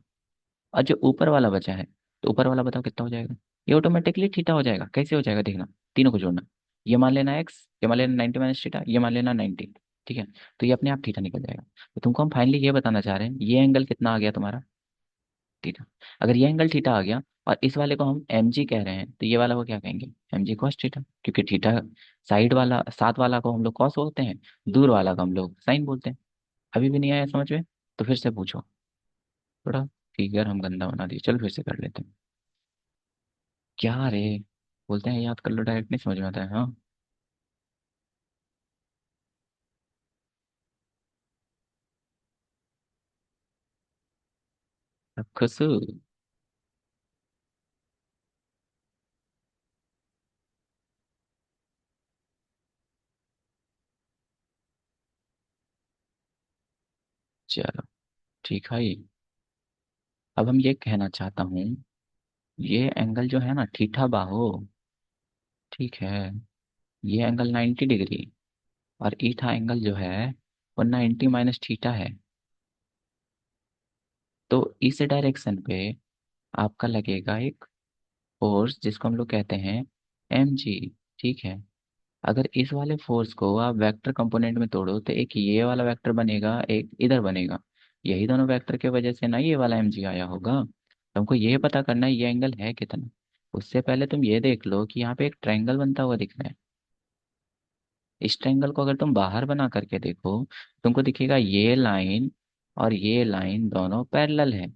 और जो ऊपर वाला बचा है, तो ऊपर वाला बताओ कितना हो जाएगा? ये ऑटोमेटिकली थीटा हो जाएगा। कैसे हो जाएगा देखना, तीनों को जोड़ना। ये मान लेना एक्स, ये मान लेना 90 माइनस थीटा, ये मान लेना 90। ठीक है। तो ये अपने आप थीटा निकल जाएगा। तो तुमको हम फाइनली ये बताना चाह रहे हैं ये एंगल कितना आ गया तुम्हारा? थीटा। अगर ये एंगल थीटा आ गया और इस वाले को हम एम जी कह रहे हैं, तो ये वाला को क्या कहेंगे? एम जी कॉस थीटा, क्योंकि थीटा साइड वाला, साथ वाला को हम लोग कॉस बोलते हैं, दूर वाला को हम लोग साइन बोलते हैं। अभी भी नहीं आया समझ में? तो फिर से पूछो। थोड़ा फिगर हम गंदा बना दिए, चल फिर से कर लेते हैं। क्या रे, बोलते हैं याद कर लो, डायरेक्ट नहीं समझ में आता है। हाँ, अब खुश। चलो ठीक है। अब हम ये कहना चाहता हूँ, ये एंगल जो है ना थीटा बाहो, ठीक है, ये एंगल 90 डिग्री, और ईथा एंगल जो है वो 90 माइनस थीटा है। तो इस डायरेक्शन पे आपका लगेगा एक फोर्स जिसको हम लोग कहते हैं एम जी। ठीक है। अगर इस वाले फोर्स को आप वेक्टर कंपोनेंट में तोड़ो तो एक ये वाला वेक्टर बनेगा, एक इधर बनेगा। यही दोनों वेक्टर की वजह से ना ये वाला एम जी आया होगा। तो हमको ये पता करना है ये एंगल है कितना। उससे पहले तुम ये देख लो कि यहाँ पे एक ट्रायंगल बनता हुआ दिख रहा है। इस ट्रायंगल को अगर तुम बाहर बना करके देखो, तुमको दिखेगा ये लाइन और ये लाइन दोनों पैरेलल है।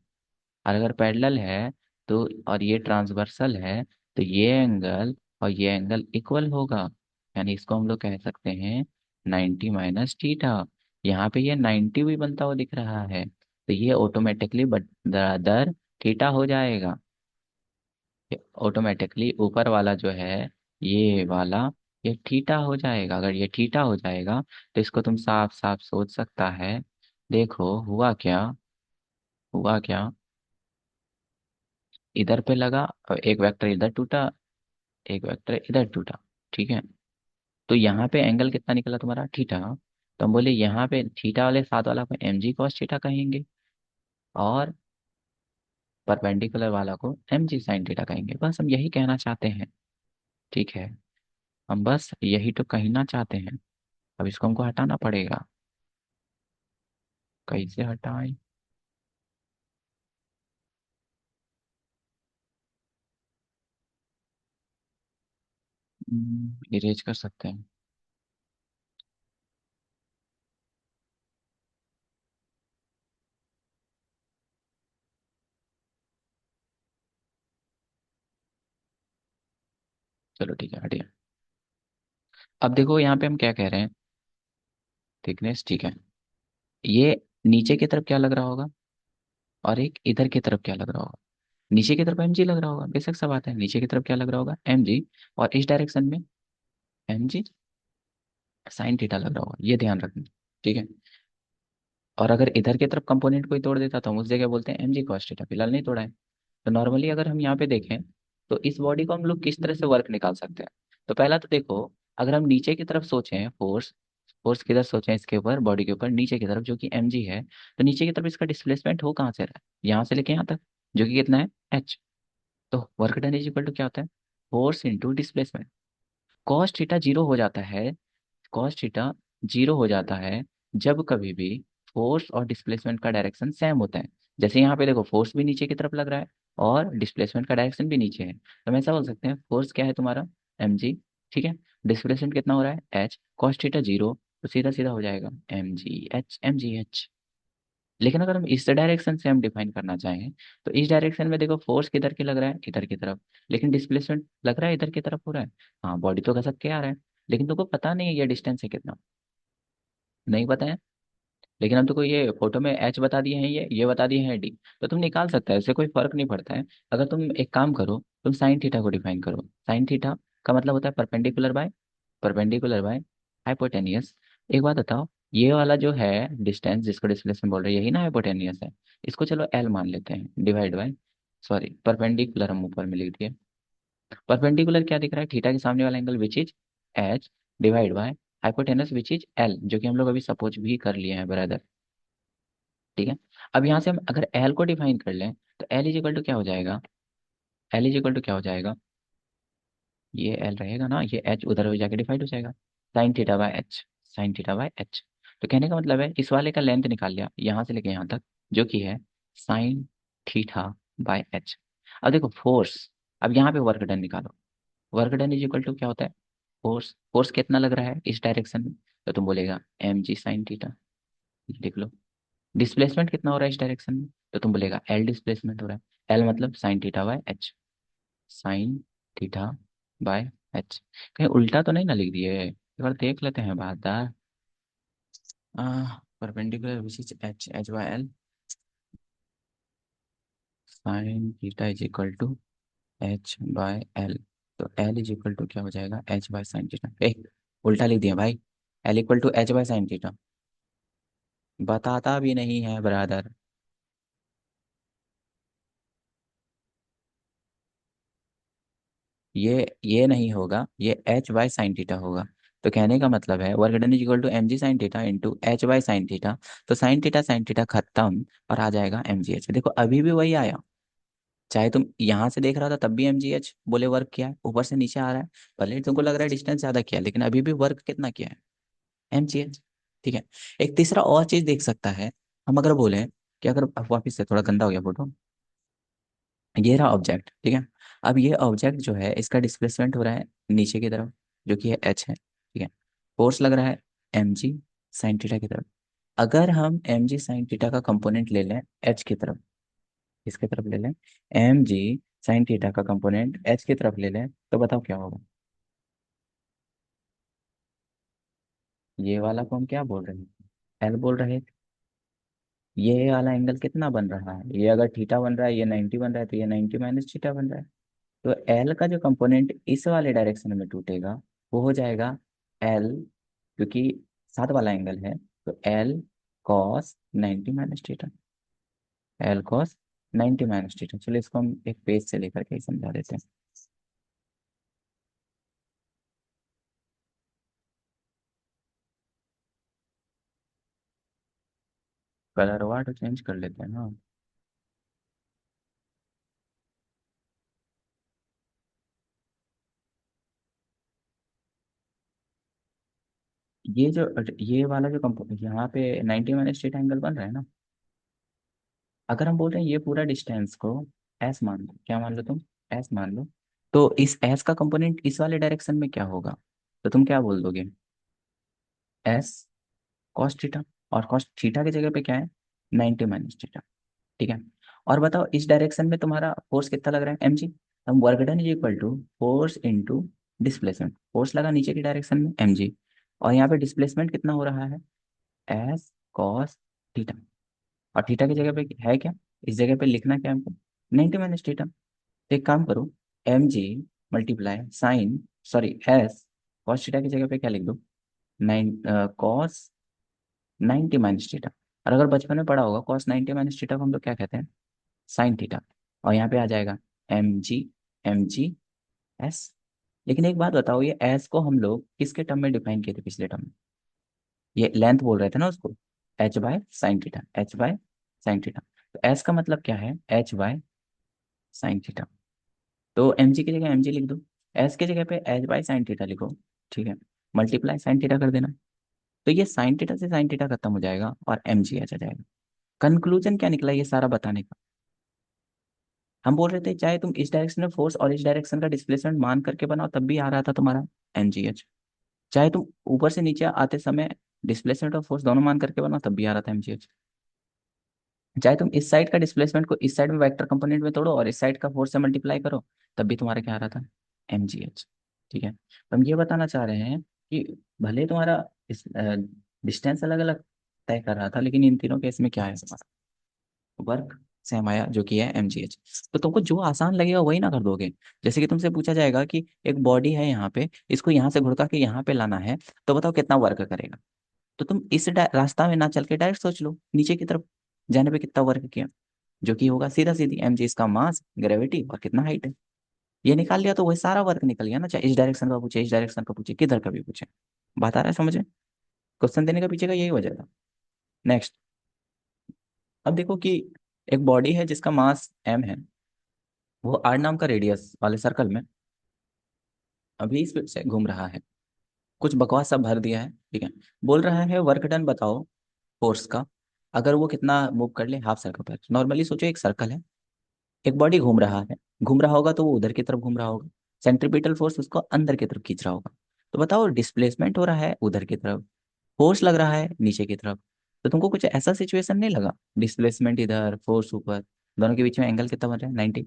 और अगर पैरेलल है तो, और ये ट्रांसवर्सल है, तो ये एंगल और ये एंगल इक्वल होगा। यानी इसको हम लोग कह सकते हैं 90 माइनस थीटा। यहाँ पे ये 90 भी बनता हुआ दिख रहा है, तो ये ऑटोमेटिकली बराबर थीटा हो जाएगा। ऑटोमेटिकली ऊपर वाला जो है, ये वाला, ये थीटा हो जाएगा। अगर ये थीटा हो जाएगा तो इसको तुम साफ साफ सोच सकता है। देखो हुआ क्या, हुआ क्या, इधर पे लगा और एक वेक्टर इधर टूटा, एक वेक्टर इधर टूटा। ठीक है। तो यहाँ पे एंगल कितना निकला तुम्हारा? थीटा। तो हम बोले यहाँ पे थीटा वाले साथ वाला को एम जी कॉस थीटा कहेंगे, और परपेंडिकुलर वाला को एम जी साइन थीटा कहेंगे। बस हम यही कहना चाहते हैं। ठीक है। हम बस यही तो कहना चाहते हैं। अब इसको हमको हटाना पड़ेगा। कैसे हटाएं? इरेज कर सकते हैं। चलो ठीक है, हटिए। अब देखो यहाँ पे हम क्या कह रहे हैं, थिकनेस ठीक है। ये नीचे की तरफ क्या लग रहा होगा, और एक इधर की तरफ क्या लग रहा होगा? नीचे की तरफ mg लग रहा होगा, बेशक सा बात है, नीचे की तरफ क्या लग रहा होगा, mg। और इस डायरेक्शन में mg साइन थीटा लग रहा होगा, ये ध्यान रखना। ठीक है। और अगर इधर की तरफ कंपोनेंट कोई तोड़ देता तो हम उस जगह बोलते हैं mg cos थीटा, फिलहाल नहीं तोड़ा है। तो नॉर्मली अगर हम यहाँ पे देखें तो इस बॉडी को हम लोग किस तरह से वर्क निकाल सकते हैं। तो पहला तो देखो, अगर हम नीचे की तरफ सोचें, फोर्स फोर्स किधर सोचें, इसके ऊपर, बॉडी के ऊपर नीचे की तरफ जो कि mg है, तो नीचे की तरफ इसका डिस्प्लेसमेंट हो कहाँ से रहा है, यहाँ से लेके यहाँ तक, जो कि कितना है h। तो work done is equal to क्या होता है, force into displacement. Cos theta zero हो जाता है, कॉस थीटा जीरो हो जाता है जब कभी भी फोर्स और डिस्प्लेसमेंट का डायरेक्शन सेम होता है। जैसे यहाँ पे देखो, फोर्स भी नीचे की तरफ लग रहा है और डिस्प्लेसमेंट का डायरेक्शन भी नीचे है, तो हम ऐसा बोल सकते हैं, फोर्स क्या है तुम्हारा, mg। ठीक है। डिस्प्लेसमेंट कितना हो रहा है, h, कॉस थीटा जीरो, तो सीधा सीधा हो जाएगा mg h। लेकिन अगर हम इस डायरेक्शन से हम डिफाइन करना चाहें, तो इस डायरेक्शन में देखो, फोर्स किधर की लग रहा है, इधर की तरफ, लेकिन डिस्प्लेसमेंट लग रहा है इधर की तरफ हो रहा है। हाँ, बॉडी तो घसक के आ रहा है, लेकिन तुमको पता नहीं है ये डिस्टेंस है कितना, नहीं पता है। लेकिन हम तुमको ये फोटो में एच बता दिए हैं, ये बता दिए हैं डी, तो तुम निकाल सकते हो, इससे कोई फर्क नहीं पड़ता है। अगर तुम एक काम करो, तुम साइन थीटा को डिफाइन करो। साइन थीटा का मतलब होता है परपेंडिकुलर बाय हाइपोटेनियस। एक बात बताओ, ये वाला जो है डिस्टेंस जिसको डिस्प्लेसमेंट बोल रहे हैं, यही ना हाइपोटेनियस है। इसको चलो एल मान लेते हैं, डिवाइड बाय, सॉरी परपेंडिकुलर हम ऊपर में लिख दिए। परपेंडिकुलर क्या दिख रहा है, थीटा के सामने वाला angle which is H, divide by hypotenuse which is L, जो कि हम लोग अभी सपोज भी कर लिए हैं ब्रदर। ठीक है। अब यहाँ से हम अगर एल को डिफाइन कर लें, तो एल इज इक्वल टू क्या हो जाएगा, एल इज इक्वल टू क्या हो जाएगा, ये एल रहेगा ना, ये एच उधर हो जाके डिवाइड हो जाएगा, sine theta by H, sine theta by H. तो कहने का मतलब है, इस वाले का लेंथ निकाल लिया यहाँ से लेके यहाँ तक, जो कि है साइन थीटा बाय एच। अब देखो फोर्स, अब यहाँ पे वर्क डन निकालो। Work done is equal to क्या होता है, फोर्स, फोर्स कितना लग रहा है इस डायरेक्शन में, तो तुम बोलेगा mg साइन थीटा, लिख लो। डिस्प्लेसमेंट कितना हो रहा है इस डायरेक्शन में, तो तुम बोलेगा एल डिस्प्लेसमेंट हो रहा है, एल मतलब sine theta by H, sine theta by H. कहीं उल्टा तो नहीं ना लिख दिए, एक बार देख लेते हैं बात। Perpendicular which is H, H by L, sine theta is equal to H by L. तो एल इज इक्वल टू क्या हो जाएगा, एच बाय साइन थीटा, ए उल्टा लिख दिया भाई, L equal to H by sine theta. बताता भी नहीं है ब्रदर। ये नहीं होगा, ये एच बाय साइन थीटा होगा। तो कहने का मतलब है, work done is equal to mg sine theta into H by sine theta. तो साइन थीटा खत्म, और आ जाएगा mgh। देखो अभी भी वही आया, चाहे तुम यहाँ से देख रहा था तब भी mgh बोले वर्क किया है, ऊपर से नीचे आ रहा है, भले तुमको लग रहा है डिस्टेंस ज्यादा किया, लेकिन अभी भी वर्क कितना किया है, mgh। ठीक है। एक तीसरा और चीज देख सकता है, हम अगर बोले कि अगर, वापिस से थोड़ा गंदा हो गया फोटो, ये रहा ऑब्जेक्ट। ठीक है। अब ये ऑब्जेक्ट जो है, इसका डिस्प्लेसमेंट हो रहा है नीचे की तरफ, जो कि है एच है। ठीक है। फोर्स लग रहा है mg साइन थीटा की तरफ। अगर हम mg साइन थीटा का कंपोनेंट ले लें एच की तरफ, इसकी तरफ ले लें, mg साइन थीटा का कंपोनेंट एच की तरफ ले लें, तो बताओ क्या होगा। ये वाला को हम क्या बोल रहे हैं, एल बोल रहे थे। ये वाला एंगल कितना बन रहा है, ये अगर थीटा बन रहा है, ये 90 बन रहा है, तो ये 90 माइनस थीटा बन रहा है। तो एल का जो कंपोनेंट इस वाले डायरेक्शन में टूटेगा, वो हो जाएगा एल, क्योंकि साथ वाला एंगल है, तो L cos 90 minus theta, L cos 90 minus theta. चलिए इसको हम एक पेज से लेकर के ही समझा देते हैं। कलर वाट चेंज कर लेते हैं ना। ये वाला जो कंपोनेंट यहाँ पे 90 माइनस थीटा एंगल बन रहा है ना, अगर हम बोल रहे हैं ये पूरा डिस्टेंस को एस मान लो, क्या मान लो तुम, एस मान लो, तो इस एस का कंपोनेंट इस वाले डायरेक्शन में क्या होगा, तो तुम क्या बोल दोगे, एस कॉस थीटा। और कॉस थीटा की जगह पे क्या है, 90 माइनस थीटा। ठीक है। और बताओ इस डायरेक्शन में तुम्हारा फोर्स कितना लग रहा है, mg। हम work done is equal to force into displacement, force लगा नीचे की डायरेक्शन में mg, और यहाँ पे डिस्प्लेसमेंट कितना हो रहा है, एस कॉस थीटा। और थीटा की जगह पे है क्या, इस जगह पे लिखना क्या है हमको, 90 - थीटा। तो एक काम करो, mg multiply sine, sorry S cos theta की जगह पे क्या लिख दो, 9 cos 90 - थीटा। और अगर बचपन में पढ़ा होगा cos 90 - थीटा को हम लोग क्या कहते हैं, साइन थीटा। और यहाँ पे आ जाएगा mg एस। लेकिन एक बात बताओ, ये एस को हम लोग किसके टर्म में डिफाइन किए थे पिछले टर्म में, ये लेंथ बोल रहे थे ना उसको, h/sin थीटा, h/sin थीटा। तो एस का मतलब क्या है, h/sin थीटा। तो एम जी की जगह एम जी लिख दो, एस की जगह पे h/sin थीटा लिखो, ठीक है, मल्टीप्लाई साइन थीटा कर देना। तो ये साइन थीटा से साइन थीटा खत्म हो जाएगा और एम जी आ जाएगा। कंक्लूजन क्या निकला ये सारा बताने का, हम बोल रहे थे चाहे तुम इस डायरेक्शन में फोर्स और इस डायरेक्शन का डिस्प्लेसमेंट मान करके बनाओ तब भी आ रहा था तुम्हारा एम जी एच। चाहे तुम ऊपर से नीचे आते समय डिस्प्लेसमेंट और फोर्स दोनों मान करके बनाओ तब भी आ रहा था एम जी एच। चाहे तुम इस साइड का डिस्प्लेसमेंट को इस साइड में वेक्टर कंपोनेंट में तोड़ो और इस साइड का फोर्स से मल्टीप्लाई करो तब भी तुम्हारा क्या आ रहा था, एम जी एच। ठीक है, तो हम ये बताना चाह रहे हैं कि भले तुम्हारा इस डिस्टेंस अलग अलग तय कर रहा था, लेकिन इन तीनों केस में क्या है तुम्हारा वर्क सेम आया, जो कि है एम जी एच। तो तुमको जो आसान लगेगा वही ना कर दोगे। जैसे कि तुमसे पूछा जाएगा कि एक बॉडी है यहाँ पे, इसको यहाँ से घुड़का के यहाँ पे लाना है, तो बताओ कितना वर्क करेगा। तो तुम इस रास्ता में ना चल के डायरेक्ट सोच लो नीचे की तरफ जाने पे कितना वर्क किया, जो कि होगा सीधा सीधी एम जी, इसका मास, ग्रेविटी और कितना हाइट है। ये निकाल लिया तो वही सारा वर्क निकल गया ना, चाहे इस डायरेक्शन का पूछे, इस डायरेक्शन का पूछे, किधर का भी पूछे। बात आ रहा है समझे, क्वेश्चन देने का पीछे का यही वजह था। नेक्स्ट, अब देखो कि एक बॉडी है जिसका मास एम है, वो आर नाम का रेडियस वाले सर्कल में अभी स्पीड से घूम रहा है, कुछ बकवास सब भर दिया है, ठीक है। बोल रहा है वर्क डन बताओ फोर्स का, अगर वो कितना मूव कर ले हाफ सर्कल पर। नॉर्मली सोचो एक सर्कल है, एक बॉडी घूम रहा है, घूम रहा होगा तो वो उधर की तरफ घूम रहा होगा, सेंट्रीपिटल फोर्स उसको अंदर की तरफ खींच रहा होगा। तो बताओ डिस्प्लेसमेंट हो रहा है उधर की तरफ, फोर्स लग रहा है नीचे की तरफ। तो तुमको कुछ ऐसा सिचुएशन नहीं लगा, डिस्प्लेसमेंट इधर फोर्स ऊपर, दोनों के बीच में एंगल कितना बन रहा है, 90।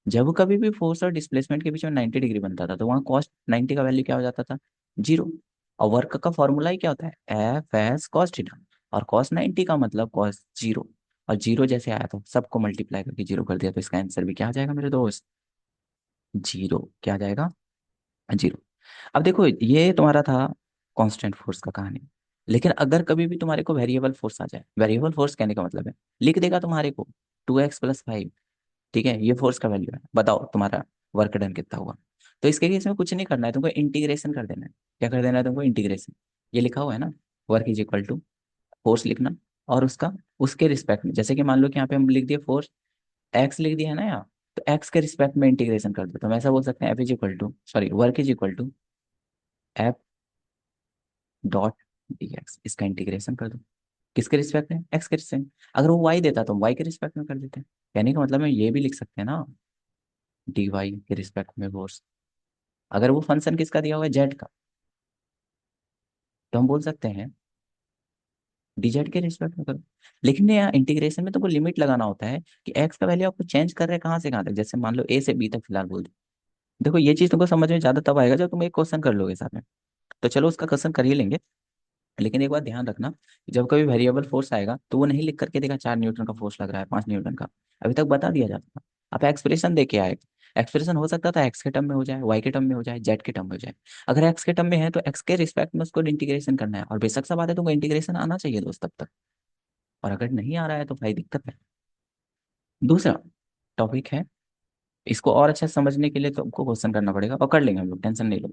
जब कभी भी फोर्स और डिस्प्लेसमेंट के बीच में 90 डिग्री बनता था तो वहाँ कॉस्ट 90 का वैल्यू क्या हो जाता था, जीरो। और वर्क का फॉर्मूला ही क्या होता है, एफ एस कॉस थीटा। और कॉस 90 का मतलब कॉस जीरो। और जीरो जैसे आया तो सबको मल्टीप्लाई करके जीरो कर दिया, तो इसका आंसर भी क्या आ जाएगा मेरे दोस्त, जीरो। क्या आ जाएगा, जीरो। अब देखो ये तुम्हारा था कांस्टेंट फोर्स का कहानी। लेकिन अगर कभी भी तुम्हारे को वेरिएबल फोर्स आ जाए, वेरिएबल फोर्स कहने का मतलब है लिख देगा तुम्हारे को 2x + 5, ठीक है, ये फोर्स का वैल्यू है, बताओ तुम्हारा वर्क डन कितना हुआ। तो इसके केस में कुछ नहीं करना है तुमको, इंटीग्रेशन कर देना है। क्या कर देना है तुमको, इंटीग्रेशन। ये लिखा हुआ है ना, work is equal to force लिखना, और उसका उसके रिस्पेक्ट में, जैसे कि मान लो कि यहाँ पे हम लिख दिए फोर्स, एक्स लिख दिया है ना यहाँ, तो एक्स के रिस्पेक्ट में इंटीग्रेशन कर दो, तो हम ऐसा बोल सकते हैं F is equal to, sorry work is equal to F dot D X, इसका इंटीग्रेशन कर दो। किसके रिस्पेक्ट में, एक्स के रिस्पेक्ट में। अगर वो वाई देता तो हम वाई के रिस्पेक्ट में कर देते हैं। कहने का मतलब है ये भी लिख सकते हैं ना, डी वाई के रिस्पेक्ट में फोर्स। अगर वो फंक्शन किसका दिया हुआ है, जेड का, तो हम बोल सकते हैं डी जेड के रिस्पेक्ट में करो। लेकिन यहाँ इंटीग्रेशन में तुमको लिमिट लगाना होता है कि एक्स का वैल्यू आपको चेंज कर रहे हैं कहाँ से कहाँ तक, जैसे मान लो ए से बी तक फिलहाल बोल दो। देखो ये चीज तुमको समझ में ज्यादा तब आएगा जब तुम एक क्वेश्चन कर लोगे साथ में। तो चलो उसका क्वेश्चन कर ही लेंगे। लेकिन एक बात ध्यान रखना, जब कभी वेरिएबल फोर्स आएगा तो वो नहीं लिख करके देगा 4 न्यूटन का फोर्स लग रहा है, 5 न्यूटन का। अभी तक बता दिया जाता था, आप एक्सप्रेशन दे के आए। एक्सप्रेशन हो सकता था एक्स के टर्म में हो जाए, वाई के टर्म में हो जाए, जेड के टर्म में हो जाए। अगर एक्स के टर्म में है तो एक्स के रिस्पेक्ट में उसको इंटीग्रेशन करना है, और बेशक सा बात है तुमको इंटीग्रेशन आना चाहिए दोस्त तब तक। और अगर नहीं आ रहा है तो भाई दिक्कत है। दूसरा टॉपिक है, इसको और अच्छा समझने के लिए तुमको क्वेश्चन करना पड़ेगा, और कर लेंगे हम लोग, टेंशन नहीं लो।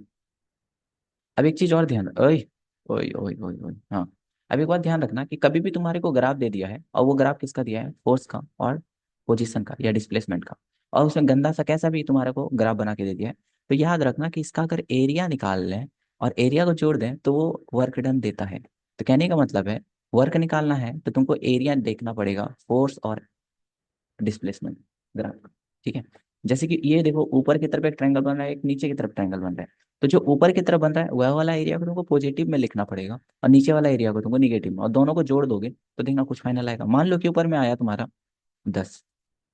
अब एक चीज और ध्यान, ओए ओए ओए ओए ओए, हाँ। अब एक बात ध्यान रखना कि कभी भी तुम्हारे को ग्राफ दे दिया है, और वो ग्राफ किसका दिया है, फोर्स का और पोजीशन का या डिस्प्लेसमेंट का, और उसमें गंदा सा कैसा भी तुम्हारे को ग्राफ बना के दे दिया है, तो याद रखना कि इसका अगर एरिया निकाल लें और एरिया को जोड़ दें तो वो वर्क डन देता है। तो कहने का मतलब है वर्क निकालना है तो तुमको एरिया देखना पड़ेगा, फोर्स और डिस्प्लेसमेंट ग्राफ। ठीक है, जैसे कि ये देखो ऊपर की तरफ एक ट्रायंगल बन रहा है, एक नीचे की तरफ ट्रायंगल बन रहा है। तो जो ऊपर की तरफ बन रहा है वह वाला एरिया को तुमको पॉजिटिव में लिखना पड़ेगा, और नीचे वाला एरिया को तुमको निगेटिव में, और दोनों को जोड़ दोगे तो देखना कुछ फाइनल आएगा। मान लो कि ऊपर में आया तुम्हारा 10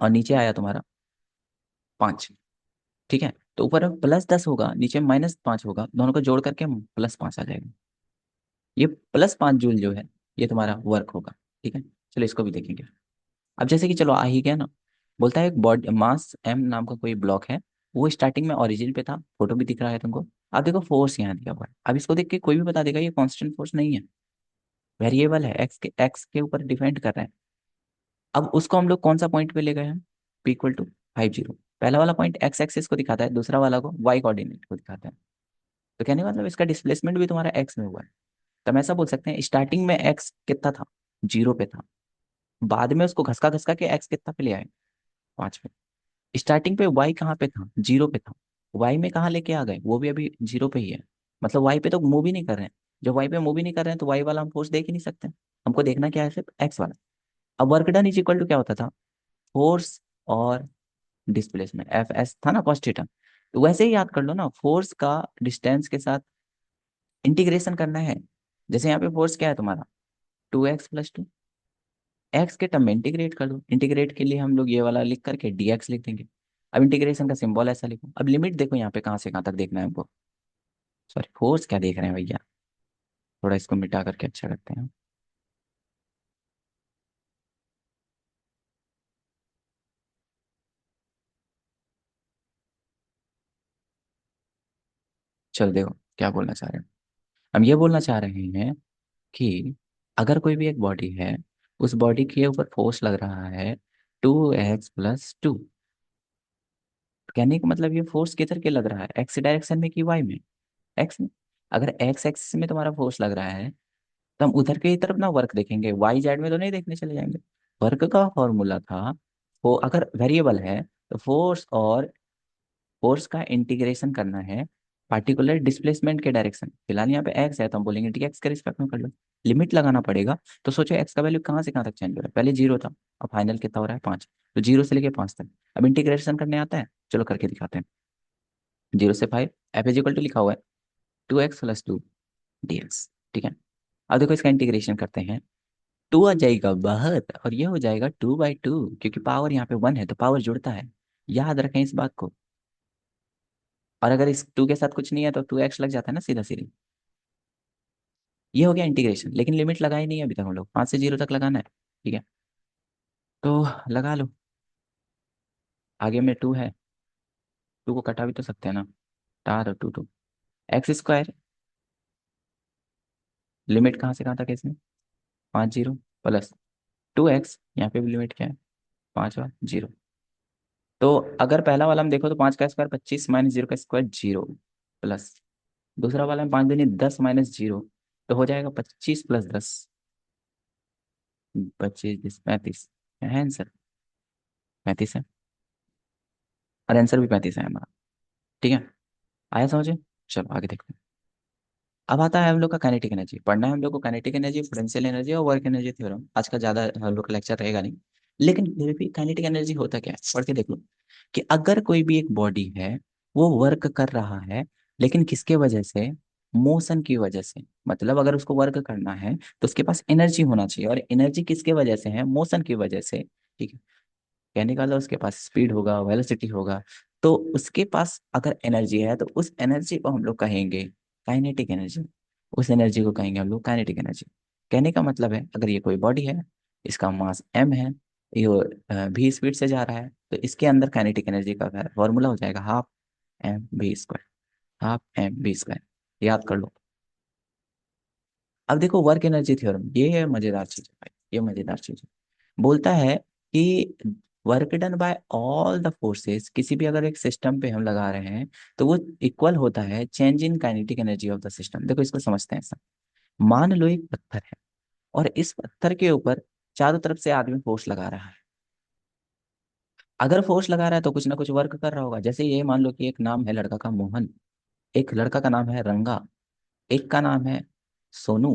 और नीचे आया तुम्हारा 5, ठीक है, तो ऊपर में +10 होगा, नीचे -5 होगा, दोनों को जोड़ करके +5 आ जाएगा। ये +5 जूल जो है, ये तुम्हारा वर्क होगा। ठीक है, चलो इसको भी देखेंगे। अब जैसे कि चलो आ ही गया ना, बोलता है एक बॉडी मास एम नाम का कोई ब्लॉक है, वो स्टार्टिंग में ओरिजिन पे था, फोटो भी दिख रहा है तुमको। अब देखो फोर्स यहाँ दिया हुआ है, अब इसको देख के कोई भी बता देगा ये कांस्टेंट फोर्स नहीं है, वेरिएबल है, एक्स के ऊपर डिपेंड कर रहे हैं। अब उसको हम लोग कौन सा पॉइंट पे ले गए हैं, पी इक्वल टू 5 0। पहला वाला पॉइंट एक्स एक्सिस को दिखाता है, दूसरा वाला को वाई कोऑर्डिनेट को दिखाता है। तो कहने का मतलब इसका डिस्प्लेसमेंट भी तुम्हारा एक्स में हुआ है। तो हम ऐसा बोल सकते हैं स्टार्टिंग में एक्स कितना था, 0 पे था, बाद में उसको घसका घसका के एक्स कितना पे ले आए, 5 पे। स्टार्टिंग पे वाई कहाँ पे था, 0 पे था, वाई में कहाँ लेके आ गए, वो भी अभी 0 पे ही है। मतलब वाई पे तो मूव ही नहीं कर रहे हैं। जब वाई पे मूव ही नहीं कर रहे हैं तो वाई वाला हम फोर्स देख ही नहीं सकते, हमको देखना क्या है, सिर्फ एक्स वाला। अब work done is equal to क्या होता था, फोर्स और डिस्प्लेसमेंट, एफ एस था ना कॉस थीटा। तो वैसे ही याद कर लो ना, फोर्स का डिस्टेंस के साथ इंटीग्रेशन करना है। जैसे यहाँ पे फोर्स क्या है तुम्हारा, 2x+2, एक्स के टर्म में इंटीग्रेट कर दो। इंटीग्रेट के लिए हम लोग ये वाला लिख करके dx लिख देंगे। अब इंटीग्रेशन का सिंबल ऐसा लिखो, अब लिमिट देखो यहाँ पे कहाँ से कहाँ तक देखना है हमको। सॉरी, फोर्स क्या देख रहे हैं भैया, थोड़ा इसको मिटा करके अच्छा करते हैं। चल देखो क्या बोलना चाह रहे हैं, हम ये बोलना चाह रहे हैं कि अगर कोई भी एक बॉडी है, उस बॉडी के ऊपर फोर्स लग रहा है 2x+2। कहने का मतलब ये फोर्स किधर के लग रहा है, एक्स डायरेक्शन में कि वाई में, एक्स में। अगर एक्स एक्सिस में तुम्हारा फोर्स लग रहा है तो हम उधर की तरफ ना वर्क देखेंगे, वाई जेड में तो नहीं देखने चले जाएंगे। वर्क का फॉर्मूला था, वो अगर वेरिएबल है तो फोर्स और फोर्स का इंटीग्रेशन करना है पार्टिकुलर डिस्प्लेसमेंट के डायरेक्शन। फिलहाल यहाँ पे एक्स है तो हम बोलेंगे dx के रिस्पेक्ट में कर लो, लिमिट लगाना पड़ेगा। तो सोचो एक्स का वैल्यू कहाँ से कहाँ तक चेंज हो रहा है, पहले 0 था, अब फाइनल कितना हो रहा है, 5। तो 0 से लेके 5 तक अब इंटीग्रेशन करने आता है, चलो करके दिखाते हैं। 0 से 5, एफ इज इक्वल टू लिखा हुआ है 2x+2 dx। ठीक है, अब देखो इसका इंटीग्रेशन करते हैं, 2 आ जाएगा बाहर और ये हो जाएगा 2/2, क्योंकि पावर यहाँ पे 1 है तो पावर जुड़ता है, याद रखें इस बात को। और अगर इस 2 के साथ कुछ नहीं है तो 2x लग जाता है ना सीधा सीधी। ये हो गया इंटीग्रेशन, लेकिन लिमिट लगाई नहीं है अभी तक हम लोग, 5 से 0 तक लगाना है। ठीक है, तो लगा लो। आगे में 2 है, 2 को कटा भी तो सकते हैं ना, टार 2 2 x²। लिमिट कहाँ से कहाँ तक है इसमें, 5 0 प्लस 2x, यहाँ पे भी लिमिट क्या है, 5 और 0। तो अगर पहला वाला हम देखो तो 5 का स्क्वायर 25 माइनस 0 का स्क्वायर 0, प्लस दूसरा वाला में 5 दूनी 10 माइनस 0, तो हो जाएगा 25 + 10, 25 35 है आंसर, 35 है। और आंसर भी 35 है हमारा। ठीक है, आया समझे। चलो आगे देखते हैं। अब आता है हम लोग का काइनेटिक एनर्जी, पढ़ना है हम लोग को काइनेटिक एनर्जी, पोटेंशियल एनर्जी और वर्क एनर्जी थ्योरम। आज का ज़्यादा हम लोग का लेक्चर रहेगा नहीं, लेकिन फिर भी काइनेटिक एनर्जी होता क्या है पढ़ के देख लो। कि अगर कोई भी एक बॉडी है, वो वर्क कर रहा है, लेकिन किसके वजह से, मोशन की वजह से। मतलब अगर उसको वर्क करना है तो उसके पास एनर्जी होना चाहिए, और एनर्जी किसके वजह से है, मोशन की वजह से। ठीक है, कहने का मतलब उसके पास स्पीड होगा, वेलोसिटी होगा। तो उसके पास अगर एनर्जी है तो उस एनर्जी को हम लोग कहेंगे काइनेटिक एनर्जी। उस एनर्जी को कहेंगे हम लोग काइनेटिक एनर्जी। कहने का मतलब है अगर ये कोई बॉडी है, इसका मास m है, ये v स्पीड से जा रहा है, तो इसके अंदर काइनेटिक एनर्जी का फॉर्मूला हो जाएगा 12 m v²। 12 m v², याद कर लो। अब देखो वर्क एनर्जी थ्योरम, ये है मजेदार चीज है भाई, ये मजेदार चीज है। बोलता है कि work done by all the forces, किसी भी अगर एक सिस्टम पे हम लगा रहे हैं तो वो इक्वल होता है change in kinetic energy of the system. देखो इसको समझते हैं ऐसा, मान लो एक पत्थर है और इस पत्थर के ऊपर चारों तरफ से आदमी फोर्स लगा रहा है। अगर फोर्स लगा रहा है तो कुछ ना कुछ वर्क कर रहा होगा। जैसे ये मान लो कि एक नाम है लड़का का मोहन, एक लड़का का नाम है रंगा, एक का नाम है सोनू।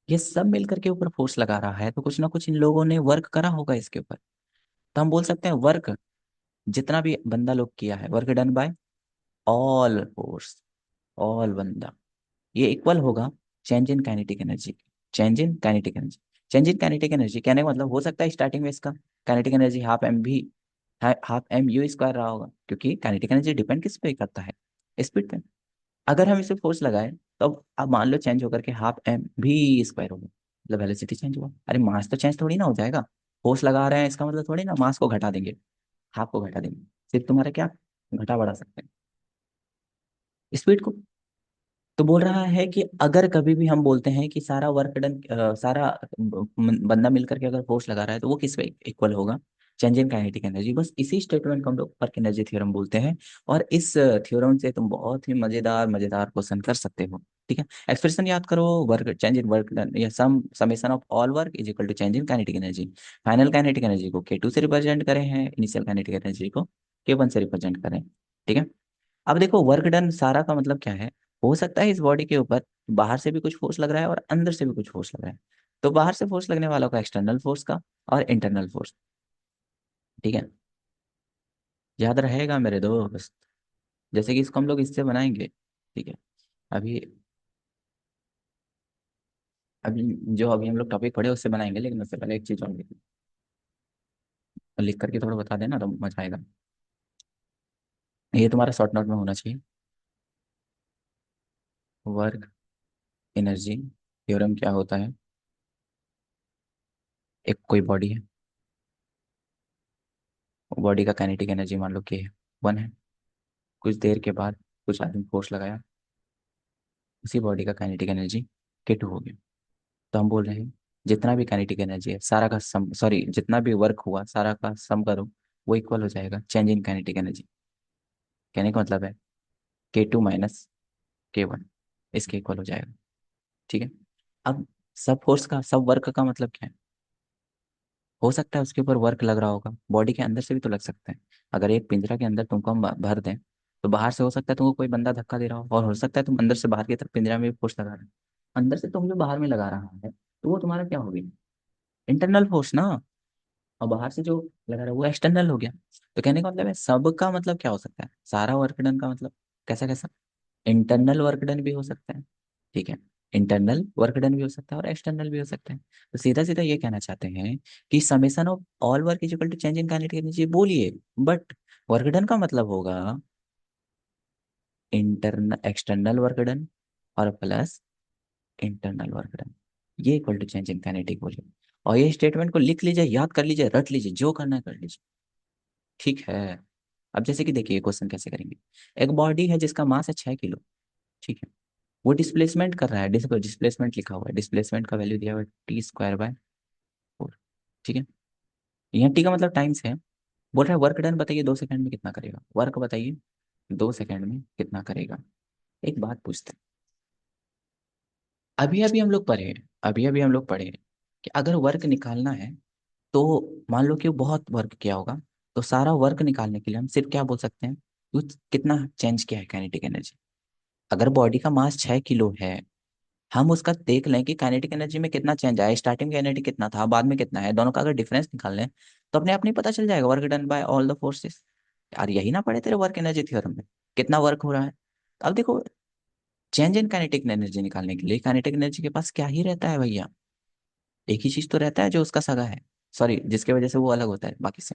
ये सब मिलकर के ऊपर फोर्स लगा रहा है, तो कुछ ना कुछ इन लोगों ने वर्क करा होगा इसके ऊपर। तो हम बोल सकते हैं वर्क जितना भी बंदा लोग किया है, work done by all force, all बंदा, ये इक्वल होगा change in kinetic energy. Change in kinetic energy, change in kinetic energy कहने का मतलब हो सकता है स्टार्टिंग में इसका kinetic energy 12 m v, 12 m u² रहा होगा, क्योंकि काइनेटिक एनर्जी डिपेंड किस पे करता है, स्पीड पे। अगर हम इसे फोर्स लगाए तो अब मान लो चेंज होकर के 12 m v² होगा। मतलब वेलोसिटी चेंज हुआ, अरे मास तो चेंज थोड़ी ना हो जाएगा। फोर्स लगा रहे हैं इसका मतलब थोड़ी ना मास को घटा देंगे, हाफ को घटा देंगे, सिर्फ तुम्हारा क्या घटा बढ़ा सकते हैं, स्पीड को। तो बोल रहा है कि अगर कभी भी हम बोलते हैं कि सारा वर्क डन, सारा बंदा मिलकर के अगर फोर्स लगा रहा है तो वो किस पे इक्वल होगा, चेंज इन काइनेटिक एनर्जी। बस इसी स्टेटमेंट को हम लोग वर्क एनर्जी थ्योरम बोलते हैं। और इस थ्योरम से तुम बहुत ही मजेदार मजेदार क्वेश्चन कर सकते हो। ठीक है, एक्सप्रेशन याद करो, work change in work done या sum summation of all work is equal to change in kinetic energy. Final kinetic energy को K2 से रिप्रेजेंट करें हैं, इनिशियल काइनेटिक एनर्जी को K1 से रिप्रेजेंट करें। ठीक है, अब देखो वर्क डन सारा का मतलब क्या है, हो सकता है इस बॉडी के ऊपर बाहर से भी कुछ फोर्स लग रहा है और अंदर से भी कुछ फोर्स लग रहा है। तो बाहर से फोर्स लगने वालों का एक्सटर्नल फोर्स का और इंटरनल फोर्स। ठीक है, याद रहेगा मेरे दोस्त। जैसे कि इसको हम लोग इससे बनाएंगे। ठीक है, अभी अभी जो अभी हम लोग टॉपिक पढ़े उससे बनाएंगे, लेकिन उससे पहले एक चीज और लिख करके थोड़ा बता देना तो मजा आएगा। ये तुम्हारा शॉर्ट नोट में होना चाहिए। वर्क एनर्जी थ्योरम क्या होता है। एक कोई बॉडी है, बॉडी का काइनेटिक एनर्जी मान लो के है, 1 है। कुछ देर के बाद कुछ आदमी फोर्स लगाया, उसी बॉडी का काइनेटिक एनर्जी K2 हो गया। तो हम बोल रहे हैं जितना भी काइनेटिक एनर्जी है सारा का सम, सॉरी जितना भी वर्क हुआ सारा का सम करो, वो इक्वल हो जाएगा चेंज इन काइनेटिक एनर्जी। कहने का मतलब है K2 माइनस K1 इसके इक्वल हो जाएगा। ठीक है, अब सब फोर्स का सब वर्क का मतलब क्या है, हो सकता है उसके ऊपर वर्क लग रहा होगा, बॉडी के अंदर से भी तो लग सकता है। अगर एक पिंजरा के अंदर तुमको हम भर दें तो बाहर से हो सकता है तुमको कोई बंदा धक्का दे रहा हो, और हो सकता है तुम अंदर से बाहर की तरफ पिंजरा में भी फोर्स लगा रहे हो। अंदर से तुम जो बाहर में लगा रहा है तो वो तुम्हारा क्या हो गया, इंटरनल फोर्स ना। और बाहर से जो लगा रहा है वो एक्सटर्नल हो गया। तो कहने का मतलब है सबका मतलब क्या हो सकता है, सारा वर्क डन का मतलब कैसा कैसा, इंटरनल वर्क डन भी हो सकता है। ठीक है, इंटरनल वर्क डन भी हो सकता है और एक्सटर्नल भी हो सकता है। तो सीधा सीधा ये कहना चाहते हैं कि summation of all work is equal to change in kinetic energy बोलिए, बट वर्क डन का मतलब होगा इंटरनल एक्सटर्नल वर्क डन और प्लस इंटरनल वर्क डन, ये equal to change in kinetic बोलिए। और ये स्टेटमेंट को लिख लीजिए, याद कर लीजिए, रट लीजिए, जो करना है कर लीजिए। ठीक है, अब जैसे कि देखिए क्वेश्चन कैसे करेंगे। एक बॉडी है जिसका मास है 6 किलो। ठीक है, वो डिस्प्लेसमेंट कर रहा है, डिस्प्लेसमेंट लिखा हुआ है, डिस्प्लेसमेंट का वैल्यू दिया हुआ है T² बाय 4। ठीक है, यहाँ टी का मतलब टाइम्स है। बोल रहा है वर्क डन बताइए 2 सेकंड में कितना करेगा, वर्क बताइए 2 सेकंड में कितना करेगा। एक बात पूछते हैं, अभी अभी हम लोग पढ़े हैं, अभी अभी हम लोग पढ़े हैं कि अगर वर्क निकालना है तो मान लो कि वो बहुत वर्क किया होगा, तो सारा वर्क निकालने के लिए हम सिर्फ क्या बोल सकते हैं, कितना चेंज किया है काइनेटिक एनर्जी। अगर बॉडी का मास 6 किलो है, हम उसका देख लें कि काइनेटिक एनर्जी में कितना चेंज आया, स्टार्टिंग का एनर्जी कितना था बाद में कितना है, दोनों का अगर डिफरेंस निकाल लें तो अपने आप नहीं पता चल जाएगा, work done by all the forces. यार यही ना पढ़े तेरे वर्क एनर्जी थ्योरम में, कितना वर्क हो रहा है। अब देखो, चेंज इन काइनेटिक एनर्जी निकालने के लिए काइनेटिक एनर्जी के पास क्या ही रहता है भैया, एक ही चीज तो रहता है जो उसका सगा है, सॉरी जिसके वजह से वो अलग होता है बाकी से,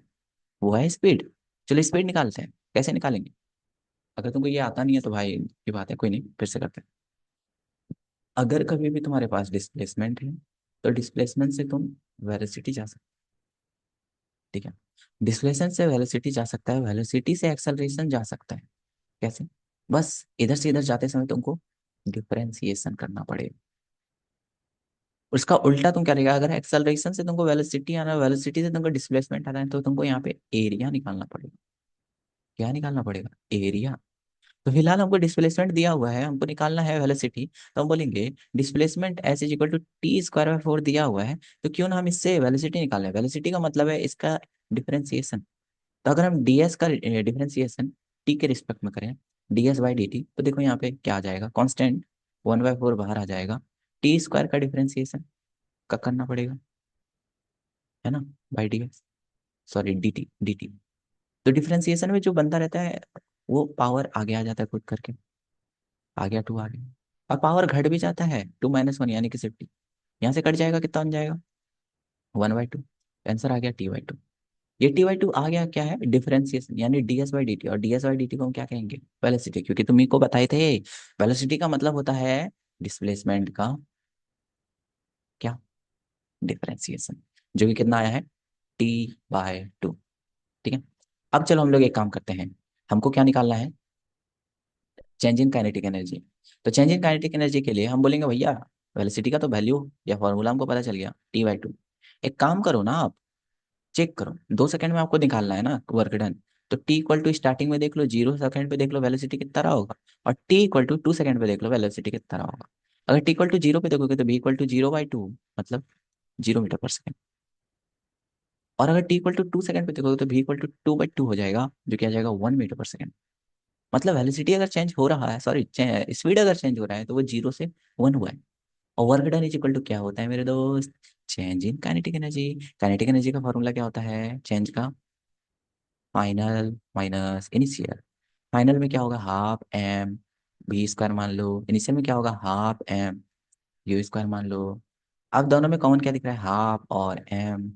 वो है स्पीड। चलो स्पीड निकालते हैं, कैसे निकालेंगे। अगर तुमको ये आता नहीं है तो भाई की बात है, कोई नहीं फिर से करते हैं। अगर कभी भी तुम्हारे पास डिस्प्लेसमेंट है तो डिस्प्लेसमेंट से तुम वेलोसिटी जा सकते। ठीक है, डिस्प्लेसमेंट से वेलोसिटी जा सकता है, वेलोसिटी से एक्सेलरेशन जा सकता है। कैसे, बस इधर से इधर जाते समय तुमको डिफरेंशिएशन करना पड़ेगा। उसका उल्टा तुम क्या करेगा, अगर एक्सेलरेशन से तुमको वेलोसिटी आना है, वेलोसिटी से तुमको डिस्प्लेसमेंट आना है, तो तुमको यहाँ पे एरिया निकालना पड़ेगा। क्या निकालना पड़ेगा, एरिया। तो फिलहाल हमको डिस्प्लेसमेंट दिया हुआ है, हमको निकालना है वेलोसिटी, तो हम बोलेंगे displacement S is equal to T² by 4 दिया हुआ है, तो क्यों ना हम इससे वेलोसिटी निकालें, वेलोसिटी का मतलब है इसका डिफरेंशिएशन। तो अगर हम ds का डिफरेंशिएशन t के रिस्पेक्ट में करें, ds/dt, तो देखो यहाँ पे क्या आ जाएगा, कांस्टेंट 1/4 बाहर आ जाएगा, T² का डिफरेंशिएशन का करना पड़ेगा, है ना, बाई ds, सॉरी dt। तो डिफरेंशिएशन में जो बनता रहता है वो पावर आगे आ जाता है खुद करके, आ गया 2 आ गया, और पावर घट भी जाता है 2 - 1 यानी कि सिर्फ t, यहाँ से कट जाएगा कितना बन जाएगा 1/2। आंसर आ गया T/2। ये T/2 आ गया क्या है, डिफरेंशिएशन यानी ds/dt, और ds/dt को हम क्या कहेंगे, वेलोसिटी, क्योंकि तुम ही को बताए थे वेलोसिटी का मतलब होता है डिस्प्लेसमेंट का क्या, डिफरेंशिएशन, जो कि कितना आया है, T/2। ठीक है। अब चलो हम लोग एक काम करते हैं, हमको क्या निकालना है, चेंज इन काइनेटिक एनर्जी। तो चेंज इन काइनेटिक एनर्जी के लिए हम बोलेंगे भैया वेलोसिटी का तो वैल्यू या फॉर्मूला हमको पता चल गया, T/2। एक काम करो ना आप, चेक करो, 2 सेकंड में आपको निकालना है ना वर्क डन। तो T=, स्टार्टिंग में देख लो 0 सेकंड पे देख लो वेलोसिटी कितना रहा होगा, और T=2 सेकंड पे देख लो वेलोसिटी कितना रहा होगा। अगर T=0 पे देखोगे तो V=0/2, मतलब 0 मीटर पर सेकंड। और अगर T=2 सेकंड पे देखोगे तो V=2/2 हो जाएगा, जो क्या जाएगा 1 मीटर पर सेकंड। मतलब वेलोसिटी अगर चेंज हो रहा है, सॉरी स्पीड अगर चेंज हो रहा है, तो वो 0 से 1 हुआ है। और work done is equal to क्या होता है मेरे दोस्त, change in kinetic energy. Kinetic energy का फॉर्मूला क्या होता है, चेंज का फाइनल माइनस इनिशियल। फाइनल में क्या होगा, हाफ एम बी स्क्वायर मान लो, इनिशियल में क्या होगा, हाफ एम यू स्क्वायर मान लो। अब दोनों में कॉमन क्या दिख रहा है, हाफ और M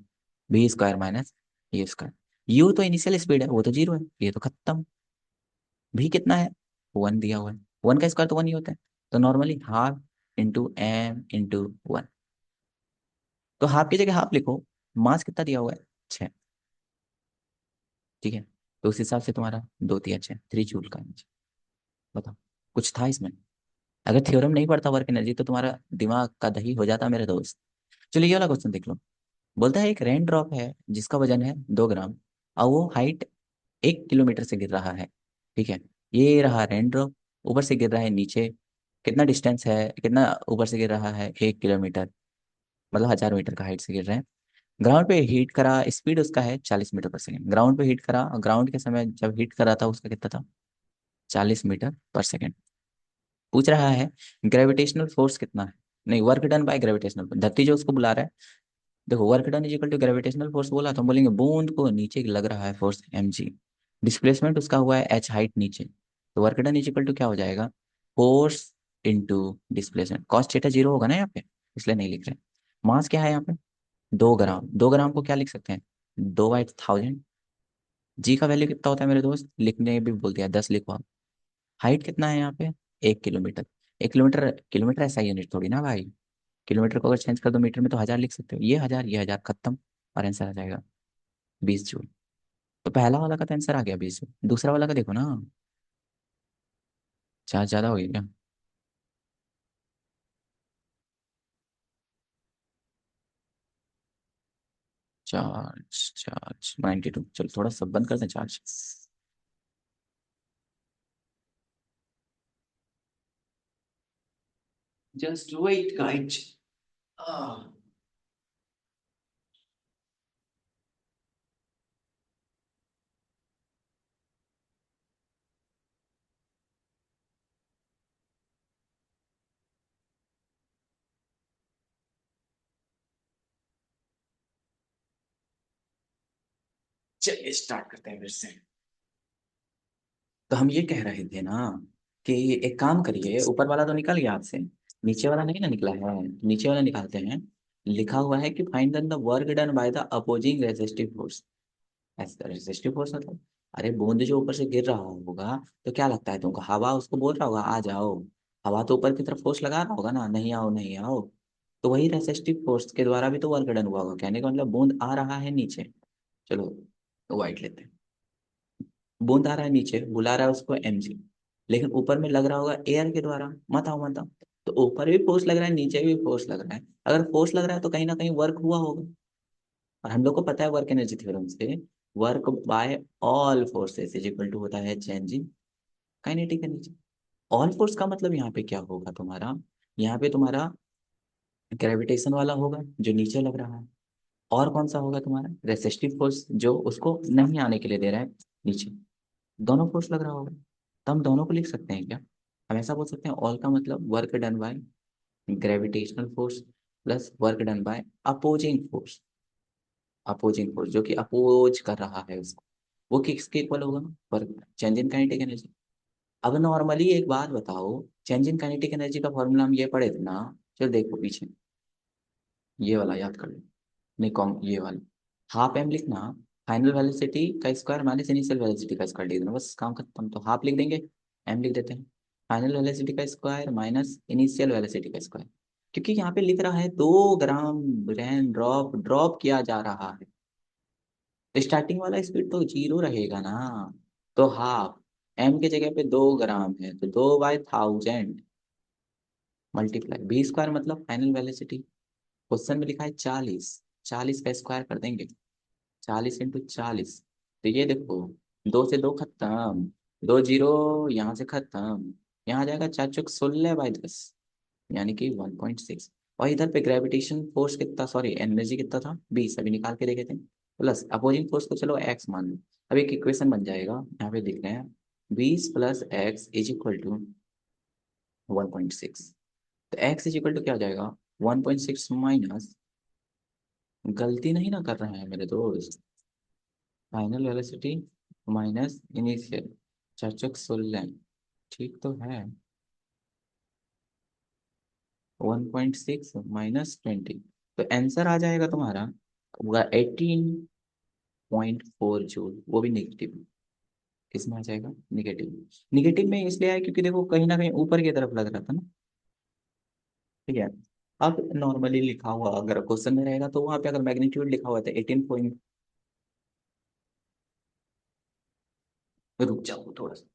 V square minus U square. U तो इनिशियल स्पीड है, वो तो 0 है, ये तो खत्म। भी कितना है, 1 दिया हुआ है, 1 का स्क्वायर तो 1 ही होता है। तो normally half into M into 1। तो हाफ की जगह हाफ लिखो, मास कितना दिया हुआ है, 6। ठीक है। तो उस हिसाब से तुम्हारा 2 × 3 = 6, 3 जूल का एनर्जी। बताओ, कुछ था इसमें? अगर थ्योरम नहीं पढ़ता वर्क एनर्जी तो तुम्हारा दिमाग का दही हो जाता मेरे दोस्त। चलो ये वाला क्वेश्चन देख लो। बोलता है एक रेन ड्रॉप है जिसका वजन है 2 ग्राम, और वो हाइट 1 किलोमीटर से गिर रहा है। ठीक है। ये रहा रेन ड्रॉप, ऊपर से गिर रहा है नीचे। कितना डिस्टेंस है, कितना ऊपर से गिर रहा है, 1 किलोमीटर, मतलब 1000 मीटर का हाइट से गिर रहे हैं। ग्राउंड पे हीट करा, स्पीड उसका है 40 मीटर पर सेकेंड। ग्राउंड पे हीट करा, ग्राउंड के समय जब हीट करा था उसका कितना था, 40 मीटर पर सेकेंड। पूछ रहा है ग्रेविटेशनल फोर्स कितना है, नहीं वर्क डन बाय ग्रेविटेशनल, धरती जो उसको बुला रहा है। देखो work done is equal to gravitational force बोला तो हम बोलेंगे बूंद को नीचे लग रहा है फोर्स mg। डिस्प्लेसमेंट उसका हुआ है h, हाइट नीचे। तो work done is equal to क्या हो जाएगा, force into displacement. Cos theta 0 होगा ना यहाँ पे, इसलिए नहीं लिख रहे। मास क्या है यहाँ पे, 2 ग्राम। 2 ग्राम को क्या लिख सकते हैं, 2/1000। जी का वैल्यू कितना होता है मेरे दोस्त, लिखने भी बोल दिया 10 लिखवा। हाइट कितना है यहाँ पे, 1 किलोमीटर। 1 किलोमीटर, किलोमीटर ऐसा यूनिट थोड़ी ना भाई। किलोमीटर को अगर चेंज कर दो मीटर में तो 1000 लिख सकते हो, ये 1000 ये 1000 खत्म, और आंसर आ जाएगा 20 जूल। तो पहला वाला का तो आंसर आ गया 20 जूल। दूसरा वाला का देखो ना, चार्ज ज्यादा हो गया क्या, चार्ज चार्ज 92। चलो थोड़ा सब बंद करते हैं चार्ज। Just wait guys. चलिए स्टार्ट करते हैं फिर से। तो हम ये कह रहे थे ना कि एक काम करिए, ऊपर वाला तो निकल गया आपसे, नीचे वाला नहीं ना निकला है, नीचे वाला निकालते हैं। लिखा हुआ है कि find the work done by the opposing resistive force. ऐसा रेजिस्टिव फोर्स मतलब, अरे बूंद जो ऊपर से गिर रहा होगा, तो क्या लगता है तुमको, हवा उसको बोल रहा होगा आ जाओ। हवा तो ऊपर की तरफ फोर्स लगा रहा होगा ना, नहीं आओ नहीं आओ। तो वही रेजिस्टिव फोर्स के द्वारा भी तो वर्क डन हुआ होगा, कहने का मतलब बूंद आ रहा है नीचे। चलो वाइट लेते हैं। बूंद आ रहा है नीचे, बुला रहा है उसको mg, लेकिन ऊपर में लग रहा होगा एयर के द्वारा, मत आओ मत आओ। तो ऊपर भी फोर्स लग रहा है, नीचे भी फोर्स लग रहा है। अगर फोर्स लग रहा है तो कहीं ना कहीं वर्क हुआ होगा। और हम लोग को पता है वर्क एनर्जी थ्योरम से, work by all forces is equal to होता है change in kinetic energy. All force का मतलब यहाँ पे क्या होगा तुम्हारा, यहाँ पे तुम्हारा ग्रेविटेशन वाला होगा जो नीचे लग रहा है। और कौन सा होगा तुम्हारा, रेसिस्टिव फोर्स जो उसको नहीं आने के लिए दे रहा है नीचे। दोनों फोर्स लग रहा होगा, तो हम दोनों को लिख सकते हैं क्या। हम ऐसा बोल सकते हैं ऑल का मतलब work done by gravitational force plus work done bye opposing force. Opposing force जो कि अपोज कर रहा है उसको, वो किसके इक्वल होगा, work change in kinetic energy. अब नॉर्मली एक बात बताओ, चेंज इन काइनेटिक एनर्जी का फॉर्मूला हम ये पढ़े थे ना, चलो देखो पीछे, ये वाला याद कर लो। नहीं कॉम ये वाला, हाफ एम लिखना, फाइनल वेलोसिटी का स्क्वायर माइनस इनिशियल वेलोसिटी का स्क्वायर लिख देना, बस काम खत्म। तो हाफ लिख देंगे, एम लिख देते हैं, फाइनल वेलोसिटी का स्क्वायर माइनस इनिशियल वेलोसिटी का स्क्वायर। क्योंकि यहाँ पे लिख रहा है 2 ग्राम रेन ड्रॉप ड्रॉप किया जा रहा है। स्टार्टिंग वाला स्पीड तो 0 रहेगा ना। तो हाफ, एम के जगह पे 2 ग्राम है तो 2/1000 मल्टीप्लाई V² मतलब फाइनल वेलोसिटी। क्वेश्चन में लिखा है 40, 40 का स्क्वायर कर देंगे। 40 × 40, तो ये देखो, 2 से 2 खत्म, 2 जीरो यहाँ से खत्म, यहाँ आ जाएगा 4×16/10, यानी कि 1.6। और इधर पे ग्रेविटेशन फोर्स कितना, सॉरी एनर्जी कितना था, 20, अभी निकाल के देखे थे। प्लस अपोजिंग फोर्स को चलो एक्स मान लो। अब एक इक्वेशन बन जाएगा, यहाँ पे लिख रहे हैं 20 + x = 1.6। तो x = क्या हो जाएगा, 1.6 माइनस, गलती नहीं ना कर रहे हैं मेरे दोस्त, फाइनल वेलोसिटी माइनस इनिशियल, 4×16, ठीक तो है। 1.6 - 20, तो आंसर आ जाएगा तुम्हारा, होगा 18.4 जूल, वो भी नेगेटिव। किसमें आ जाएगा, निगेटिव। निगेटिव में इसलिए आया क्योंकि देखो कहीं ना कहीं ऊपर की तरफ लग रहा था ना। ठीक है। अब नॉर्मली लिखा हुआ अगर क्वेश्चन में रहेगा तो वहां पे अगर मैग्नीट्यूड लिखा हुआ था 18 पॉइंट, रुक जाओ थोड़ा सा।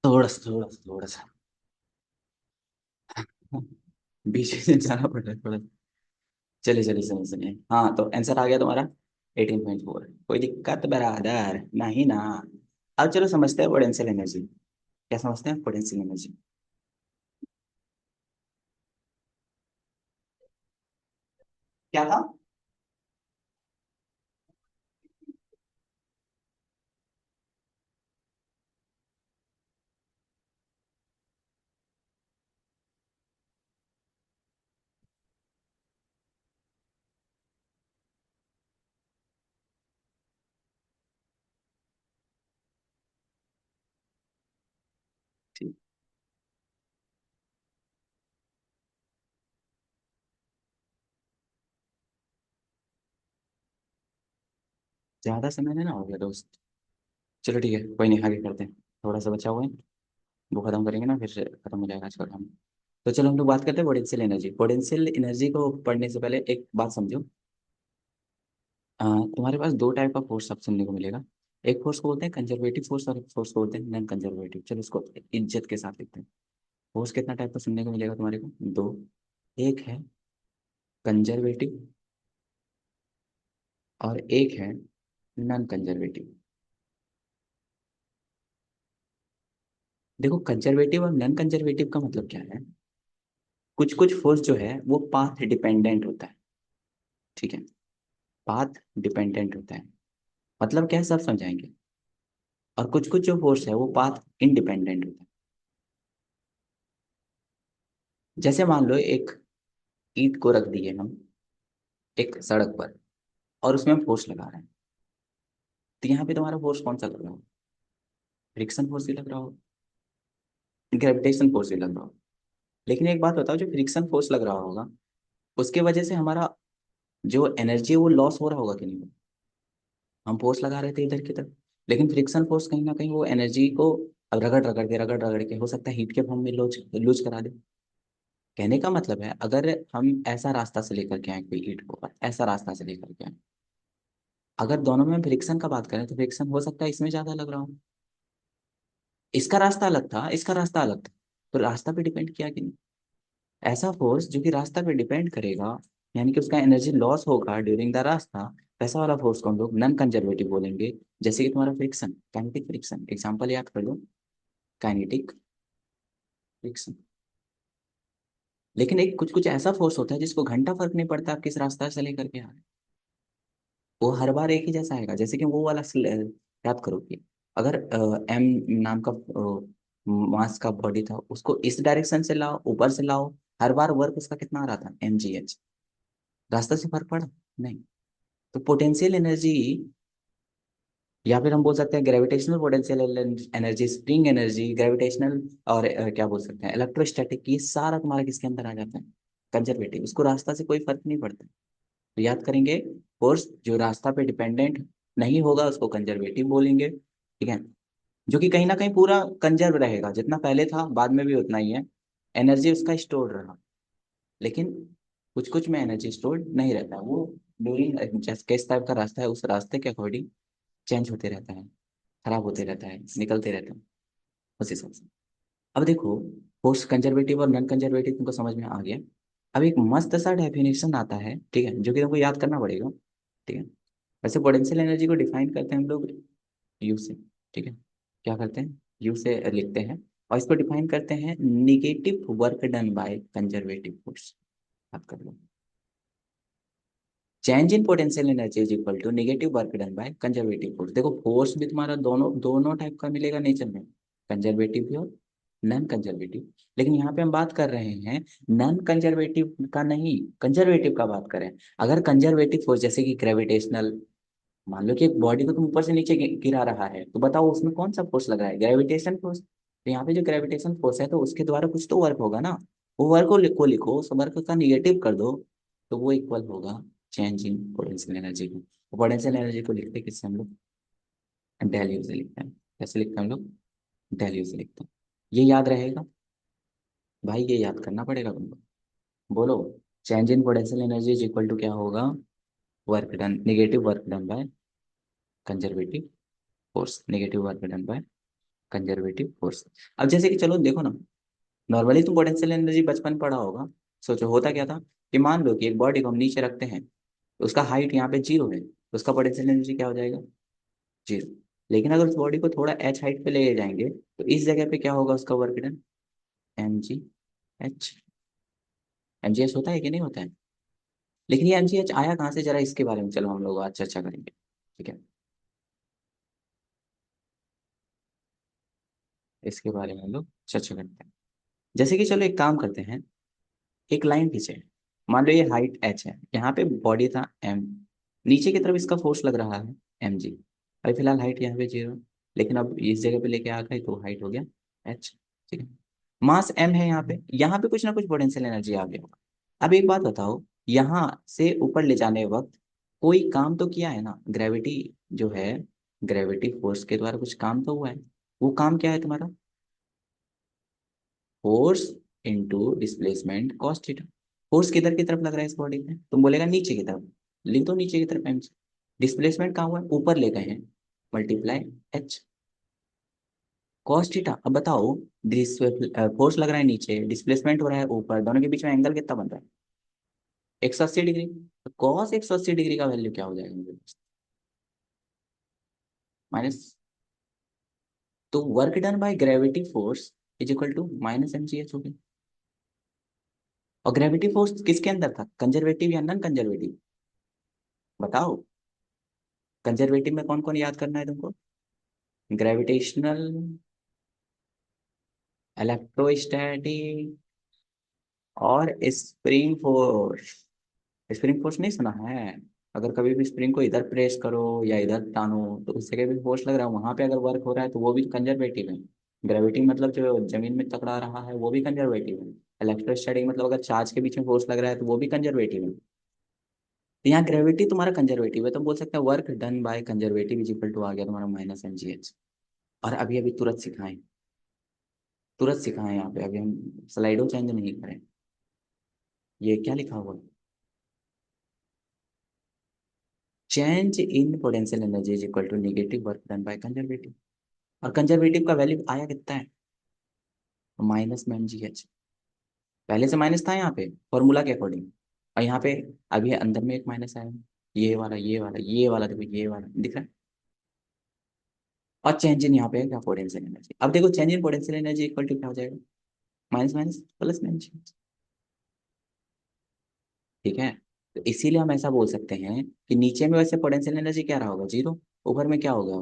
थोड़ा सा बीच में जाना पड़ रहा है थोड़ा। चलिए चलिए, सुनिए सुनिए, हाँ तो आंसर आ गया तुम्हारा 18.4। कोई दिक्कत बरादर नहीं ना। अब चलो समझते हैं पोटेंशियल एनर्जी। क्या समझते हैं पोटेंशियल एनर्जी। क्या था। ठीक। ज्यादा समय नहीं ना हो गया दोस्त। चलो ठीक है, कोई नहीं, आगे करते हैं। थोड़ा सा बचा हुआ है, वो खत्म करेंगे ना फिर से खत्म हो जाएगा आज का काम। तो चलो हम लोग बात करते हैं पोटेंशियल एनर्जी। पोटेंशियल एनर्जी को पढ़ने से पहले एक बात समझो। तुम्हारे पास दो टाइप का फोर्स अब सुनने को मिलेगा। एक फोर्स को बोलते हैं कंजर्वेटिव फोर्स और एक फोर्स को बोलते हैं नॉन कंजर्वेटिव। चलो इसको इज्जत के साथ लिखते हैं। फोर्स कितना टाइप का सुनने को मिलेगा तुम्हारे को, दो। एक है कंजर्वेटिव और एक है नॉन कंजर्वेटिव। देखो कंजर्वेटिव और नॉन कंजर्वेटिव का मतलब क्या है। कुछ कुछ फोर्स जो है वो पाथ डिपेंडेंट होता है। ठीक है, पाथ डिपेंडेंट होता है, मतलब क्या है सब समझाएंगे। और कुछ कुछ जो फोर्स है वो पाथ इंडिपेंडेंट होता है। जैसे मान लो एक ईंट को रख दिए हम एक सड़क पर और उसमें हम फोर्स लगा रहे हैं, तो यहाँ पे तुम्हारा फोर्स कौन सा लग रहा हो, फ्रिक्शन फोर्स ही लग रहा हो, ग्रेविटेशन फोर्स ही लग रहा हो। लेकिन एक बात बताओ, जो फ्रिक्शन फोर्स लग रहा होगा उसके वजह से हमारा जो एनर्जी है वो लॉस हो रहा होगा कि नहीं। हम फोर्स लगा रहे थे इधर की तरफ, लेकिन फ्रिक्शन फोर्स कहीं ना कहीं वो एनर्जी को अब रगड़ रगड़ के हो सकता है हीट के फॉर्म में लूज लूज करा दे। कहने का मतलब है अगर हम ऐसा रास्ता से लेकर के आए कोई ईंट को और ऐसा रास्ता से लेकर के आए, अगर दोनों में फ्रिक्शन का बात करें तो फ्रिक्शन हो सकता है इसमें ज्यादा लग रहा हो। इसका रास्ता अलग था, इसका रास्ता अलग था, तो रास्ता पे डिपेंड किया कि नहीं। ऐसा फोर्स जो कि रास्ता पे डिपेंड करेगा, यानी कि उसका एनर्जी लॉस होगा ड्यूरिंग द रास्ता, वैसा वाला फोर्स को हम लोग नॉन कंजर्वेटिव बोलेंगे। जैसे कि तुम्हारा फ्रिक्शन, काइनेटिक फ्रिक्शन, एग्जांपल याद कर लो, काइनेटिक फ्रिक्शन। लेकिन एक कुछ कुछ ऐसा फोर्स होता है जिसको घंटा फर्क नहीं पड़ता आप किस रास्ता से लेकर के आ रहे हैं, वो हर बार एक ही जैसा आएगा। जैसे कि वो वाला याद करो कि अगर एम नाम का मास का बॉडी था, उसको इस डायरेक्शन से लाओ, ऊपर से लाओ, हर बार वर्क उसका कितना आ रहा था, mgh। रास्ता से फर्क पड़ा नहीं। तो पोटेंशियल एनर्जी, या फिर हम बोल सकते हैं gravitational potential energy, spring energy, gravitational, और क्या बोल सकते हैं इलेक्ट्रोस्टैटिक, ये सारा तुम्हारा किसके अंदर आ जाता है, कंजर्वेटिव। उसको रास्ता से कोई फर्क नहीं पड़ता। तो याद करेंगे, फोर्स जो रास्ता पे डिपेंडेंट नहीं होगा उसको कंजर्वेटिव बोलेंगे, ठीक है। जो कि कहीं ना कहीं पूरा कंजर्व रहेगा, जितना पहले था बाद में भी उतना ही है, एनर्जी उसका स्टोर रहा। लेकिन कुछ कुछ में एनर्जी स्टोर नहीं रहता, वो ड्यूरिंग जैसे किस टाइप का रास्ता है उस रास्ते के अकॉर्डिंग चेंज होते रहता है, खराब होते रहता है, निकलते रहता है, उस हिसाब से। अब देखो, फोर्स कंजर्वेटिव और नॉन कंजर्वेटिव तुमको समझ में आ गया। अब एक मस्त सा डेफिनेशन आता है, ठीक है, जो कि तुमको याद करना पड़ेगा, ठीक है। वैसे पोटेंशियल एनर्जी को डिफाइन करते हैं हम लोग यू से, ठीक है। क्या करते हैं, यू से लिखते हैं, और इसको डिफाइन करते हैं negative work done by conservative force. याद कर लो, change in potential energy is equal to negative work done by conservative force. देखो फोर्स भी तुम्हारा दोनों दोनों टाइप का मिलेगा नेचर में, कंजर्वेटिव भी और नॉन कंजर्वेटिव। लेकिन यहाँ पे हम बात कर रहे हैं नॉन कंजर्वेटिव का नहीं, कंजर्वेटिव का बात करें। अगर कंजर्वेटिव फोर्स जैसे कि ग्रेविटेशनल, मान लो कि एक बॉडी को तुम ऊपर से नीचे गिरा रहा है, तो बताओ उसमें कौन सा फोर्स लग रहा है, ग्रेविटेशन फोर्स। तो यहाँ पे जो ग्रेविटेशन फोर्स है तो उसके द्वारा कुछ तो वर्क होगा ना, वो वर्क को लिखो, उस वर्क का निगेटिव कर दो, तो वो इक्वल होगा चेंज इन पोटेंशियल एनर्जी को। पोटेंशियल एनर्जी को लिखते हैं किससे हम लोग, डेल यू से लिखते हैं। कैसे लिखते हैं हम लोग, डेल यू से लिखते हैं। ये याद रहेगा भाई, ये याद करना पड़ेगा तुमको। बोलो, change in potential energy is equal to क्या होगा, work done, negative work done by conservative force, negative work done by conservative force. अब जैसे कि चलो देखो ना, नॉर्मली तुम पोटेंशियल एनर्जी बचपन में पढ़ा होगा। सोचो होता क्या था, कि मान लो कि एक बॉडी को हम नीचे रखते हैं, तो उसका हाइट यहाँ पे 0 है, तो उसका पोटेंशियल एनर्जी क्या हो जाएगा, 0। लेकिन अगर उस बॉडी को थोड़ा एच हाइट पे ले जाएंगे, तो इस जगह पे क्या होगा उसका वर्क डन, mgh। mgh होता है कि नहीं होता है। लेकिन ये mgh आया कहाँ से, जरा इसके बारे में चलो हम लोग आज चर्चा करेंगे, ठीक है। इसके बारे में हम लोग चर्चा करते हैं। जैसे कि चलो एक काम करते हैं, एक लाइन खींचे, मान लो ये हाइट h है, यहाँ पे बॉडी था m, नीचे की तरफ इसका फोर्स लग रहा है mg। अभी फिलहाल हाइट यहाँ पे 0, लेकिन अब इस जगह पे लेके आ गए तो हाइट हो गया h, ठीक है। मास m है यहाँ पे कुछ ना कुछ पोटेंशियल एनर्जी आ गया होगा। अब एक बात बताओ, यहाँ से ऊपर ले जाने वक्त कोई काम तो किया है ना, ग्रेविटी जो है, ग्रेविटी फोर्स के द्वारा कुछ काम तो हुआ है। वो काम क्या है तुम्हारा, force into displacement cos theta. Force किधर की तरफ लग रहा है इस बॉडी में, तुम बोलेगा नीचे की तरफ, लिख दो नीचे की तरफ एम। डिस्प्लेसमेंट कहाँ हुआ है, ऊपर ले गए हैं, मल्टीप्लाई एच कॉस थीटा। अब बताओ, फोर्स लग रहा है नीचे, डिस्प्लेसमेंट हो रहा है ऊपर, दोनों के बीच में एंगल कितना बन रहा है, 180 डिग्री। तो कॉस 180 डिग्री का वैल्यू क्या हो जाएगा मुझे, माइनस। तो work done by gravity force is equal to minus M G H हो गया। और ग्रेविटी फोर्स किसके अंदर था, कंजर्वेटिव या नॉन कंजर्वेटिव, बताओ। कंजर्वेटिव में कौन कौन याद करना है तुमको, ग्रेविटेशनल, इलेक्ट्रोस्टैटिक और स्प्रिंग फोर्स। स्प्रिंग फोर्स नहीं सुना है, अगर कभी भी स्प्रिंग को इधर प्रेस करो या इधर टानो तो उस जगह भी फोर्स लग रहा है, वहां पे अगर वर्क हो रहा है तो वो भी कंजर्वेटिव है। ग्रेविटी मतलब जो जमीन में पकड़ा रहा है वो भी कंजर्वेटिव है। इलेक्ट्रोस्टैटिक मतलब अगर चार्ज के बीच में फोर्स लग रहा है तो वो भी कंजर्वेटिव है। तो यहाँ ग्रेविटी तुम्हारा कंजर्वेटिव है, तो बोल सकते हैं work done by conservative is equal to आ गया तुम्हारा माइनस एम जी एच। और अभी अभी तुरंत सिखाएं, तुरंत सिखाएं, यहाँ पे अभी हम स्लाइडो चेंज नहीं करें। ये क्या लिखा हुआ है, change in potential energy is equal to negative work done by conservative. और कंजर्वेटिव का वैल्यू आया कितना है, माइनस में mgh, पहले से माइनस था यहाँ पे फॉर्मूला के अकॉर्डिंग। और यहाँ पे अभी अंदर में एक माइनस आया, ये वाला देखो, ये वाला दिख रहा है। और चेंज इन यहाँ पे है क्या, पोटेंशियल एनर्जी। अब देखो change in potential energy equal to क्या हो जाएगा, माइनस माइनस प्लस माइनस। ठीक है। तो इसीलिए हम ऐसा बोल सकते हैं कि नीचे में वैसे पोटेंशियल एनर्जी क्या रहा होगा, जीरो। ऊपर में क्या होगा,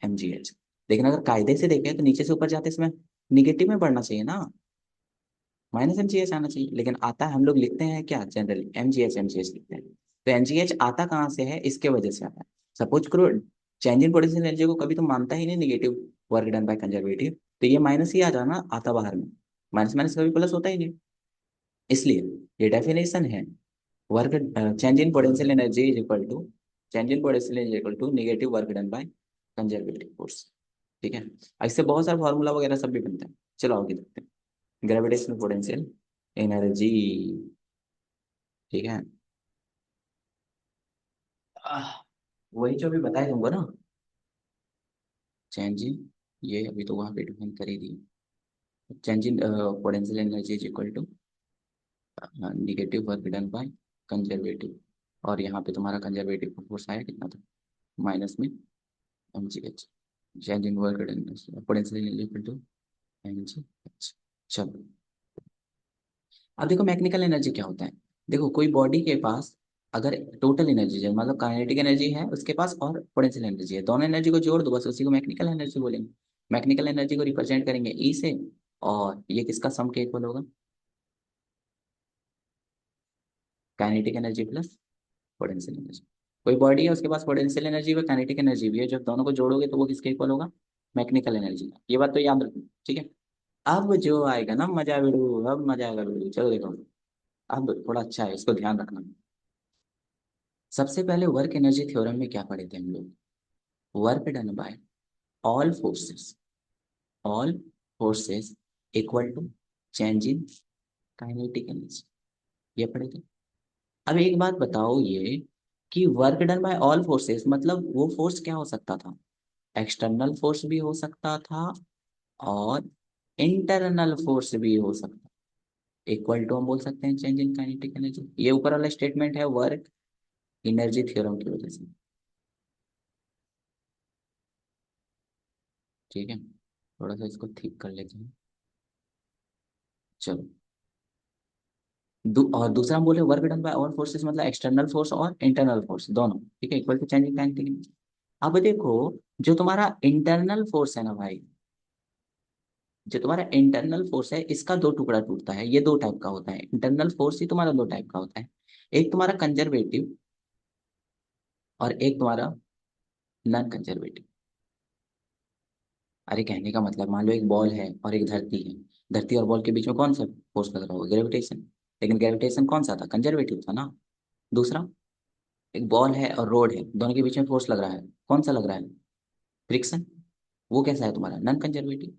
mgh। लेकिन अगर कायदे से देखें तो नीचे से ऊपर जाते इसमें निगेटिव में बढ़ना चाहिए ना, माइनस mgh आना चाहिए। लेकिन आता है, हम लोग लिखते हैं क्या जनरली, mgh लिखते हैं। तो mgh आता कहाँ से है, इसके वजह से आता है। सपोज करो चेंज इन पोटेंशियल एनर्जी को कभी तो मानता ही नहीं negative work done by conservative, तो ये माइनस ही आ जाना, आता बाहर में। माइनस माइनस कभी प्लस होता ही नहीं। इसलिए ये डेफिनेशन है, work change in potential energy is equal to, change in potential energy equal to negative work done by conservative force. ठीक है। इससे बहुत सारे फार्मूला वगैरह सब भी बनते हैं। चलो आगे देखते हैं, ग्रेविटेशनल पोटेंशियल एनर्जी। ठीक है। आह, वही जो अभी बताया तुमको ना, चेंज इन, ये अभी तो वहां पे डिफाइन कर ही दी। Change in potential energy is equal to negative work done by conservative. और यहाँ पे तुम्हारा कंजर्वेटिव फोर्स आया कितना था, माइनस में mgh। Change in work done potential energy equal to mgh। चलो, अब देखो मैकेनिकल एनर्जी क्या होता है। देखो कोई बॉडी के पास अगर टोटल एनर्जी है, मतलब काइनेटिक एनर्जी है उसके पास और पोटेंशियल एनर्जी है, दोनों एनर्जी को जोड़ दो बस, उसी को मैकेनिकल एनर्जी बोलेंगे। मैकेनिकल एनर्जी को रिप्रेजेंट करेंगे ई से, और ये किसका सम के इक्वल होगा, kinetic energy plus potential energy. कोई बॉडी है उसके पास पोटेंशियल एनर्जी व काइनेटिक एनर्जी भी है, जब दोनों को जोड़ोगे तो वो किसके इक्वल होगा, मैकेनिकल एनर्जी। ये बात तो याद रखना, ठीक है। अब जो आएगा ना मजा वीडू, अब मजा आएगा वीडू, चलो देखो। अब थोड़ा अच्छा है, इसको ध्यान रखना। सबसे पहले वर्क एनर्जी थ्योरम में क्या पढ़े थे हम लोग, work done by all forces, all forces equal to change in kinetic energy, ये पढ़े थे। अब एक बात बताओ ये, कि work done by all forces मतलब वो फोर्स क्या हो सकता था, एक्सटर्नल फोर्स भी हो सकता था और इंटरनल फोर्स भी हो सकता, इक्वल टू हम बोल सकते हैं चेंज इन काइनेटिक एनर्जी। ये ऊपर वाला स्टेटमेंट है वर्क एनर्जी थ्योरम की वजह से। ठीक है, थोड़ा सा इसको ठीक कर लेते हैं। चलो, और दूसरा हम बोले work done by all forces मतलब एक्सटर्नल फोर्स और इंटरनल फोर्स दोनों, ठीक है, equal to change in kinetic energy. अब देखो, जो तुम्हारा इंटरनल फोर्स है ना भाई, जो तुम्हारा इंटरनल फोर्स है इसका दो टुकड़ा टूटता है, ये दो टाइप का होता है, इंटरनल फोर्स ही तुम्हारा दो टाइप का होता है। एक तुम्हारा कंजर्वेटिव और एक तुम्हारा नॉन कंजर्वेटिव। अरे कहने का मतलब, मान लो एक बॉल है और एक धरती है, धरती और बॉल के बीच में कौन सा फोर्स लग रहा होगा, ग्रेविटेशन। लेकिन ग्रेविटेशन कौन सा था, कंजर्वेटिव था ना। दूसरा, एक बॉल है और रोड है, दोनों के बीच में फोर्स लग रहा है, कौन सा लग रहा है, फ्रिक्शन। वो कैसा है तुम्हारा, नॉन कंजर्वेटिव।